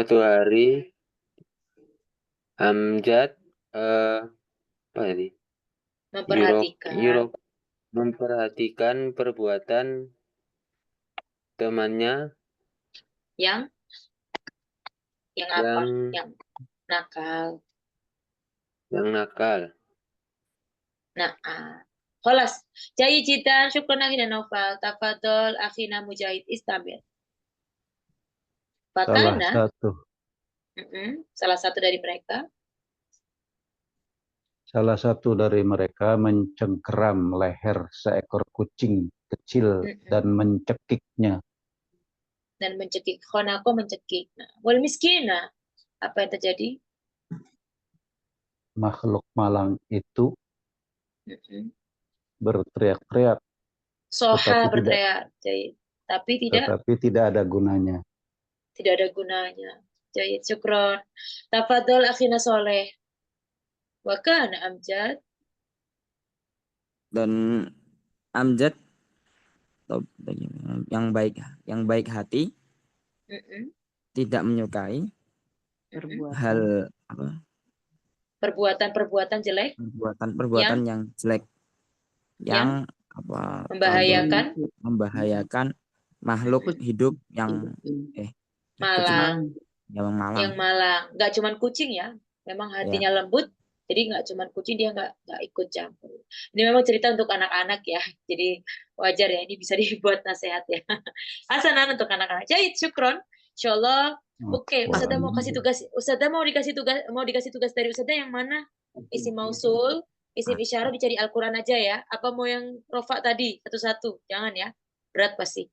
apa ini? Memperhatikan perbuatan temannya yang apa? Yang nakal. Nah, kholas. Jayid jidan, syukran akhina Naufal. Tafadhol akhina Mujahid istamir. Salah satu dari mereka. Salah satu dari mereka mencengkeram leher seekor kucing kecil dan mencekiknya. Khonako mencekik. Wal miskina. Apa yang terjadi? Makhluk malang itu berteriak-teriak. Soha berteriak. Tapi tidak ada gunanya. Tidak ada gunanya. Jayid, syukron. Tafadhol akhina Soleh. Wa kana Amjad. Dan Amjad yang baik hati, tidak menyukai hal apa? Perbuatan jelek. Perbuatan yang jelek, yang apa? Membahayakan makhluk hidup yang malang. Yang malang. Nggak cuman kucing ya, memang hatinya lembut. Jadi nggak cuman kucing, dia nggak ikut campur. Ini memang cerita untuk anak-anak ya, jadi wajar ya, ini bisa dibuat nasihat ya. Hasanan untuk anak-anak. Jahit, syukron. Insyaallah. Oke, Ustazah mau kasih tugas. Ustazah mau dikasih tugas dari Ustazah yang mana? Isim mausul, isim isyarah dicari Al-Quran aja ya. Apa mau yang rofa tadi satu-satu? Jangan ya, berat pasti.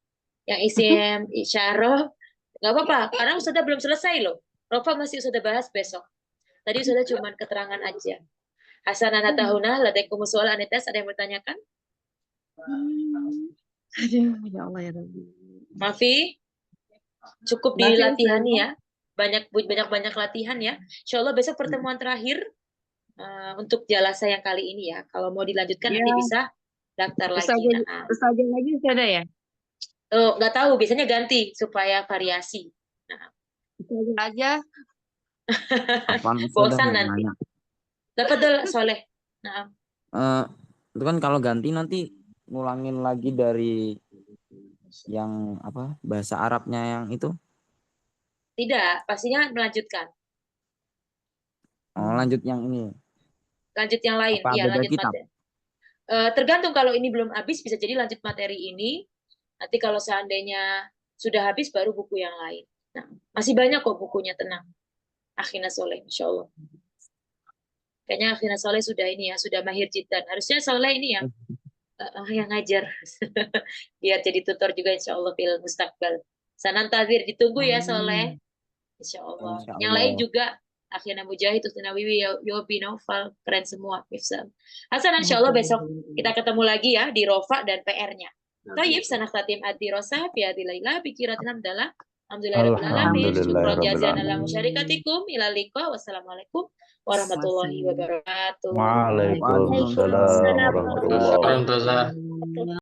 Yang isim isyarah nggak apa-apa, karena Ustazah belum selesai loh. Rofa masih Ustazah bahas besok. Tadi Ustazah cuma keterangan aja. Hasanan hatahuna, ladaikum soal anitas, ada yang bertanyakan? Aduh, ya Allah ya Rabbi. Mafi, cukup dilatihani ya. Banyak latihan ya. Insyaallah besok pertemuan terakhir untuk jalasa yang kali ini ya. Kalau mau dilanjutkan nanti bisa daftar lagi. Ustazah lagi ada ya? Oh, nggak tahu, biasanya ganti supaya variasi. Ustazah aja. Bosan nanti. Dapat dulu Soleh. Itu kan kalau ganti nanti ngulangin lagi dari yang apa bahasa Arabnya yang itu? Tidak, pastinya melanjutkan. Lanjut yang ini. Lanjut yang lain. Iya, lanjut materi. Tergantung, kalau ini belum habis bisa jadi lanjut materi ini. Nanti kalau seandainya sudah habis baru buku yang lain. Nah, masih banyak kok bukunya, tenang. Akhina Soleh, insyaallah. Kayaknya Akhina Soleh sudah ini ya, sudah mahir jidan. Harusnya Soleh ini yang ngajar. Biar jadi tutor juga insyaallah fil mustaqbal. Sanan tazir, ditunggu ya Soleh. Insyaallah. Yang lain juga Akhina Mujahid, Ustazah Wiwi, Yobi, Naufal, keren semua. Hasan, insyaallah besok kita ketemu lagi ya di Rofa dan PR-nya. Tayyib sanak tatim adi rosa biadi laila pikiratin amdalah. Alhamdulillahirabbil alamin. Syukran jazilan ala musyarikatikum ila liqa. Wassalamualaikum warahmatullahi wabarakatuh. Waalaikumsalam warahmatullahi wabarakatuh.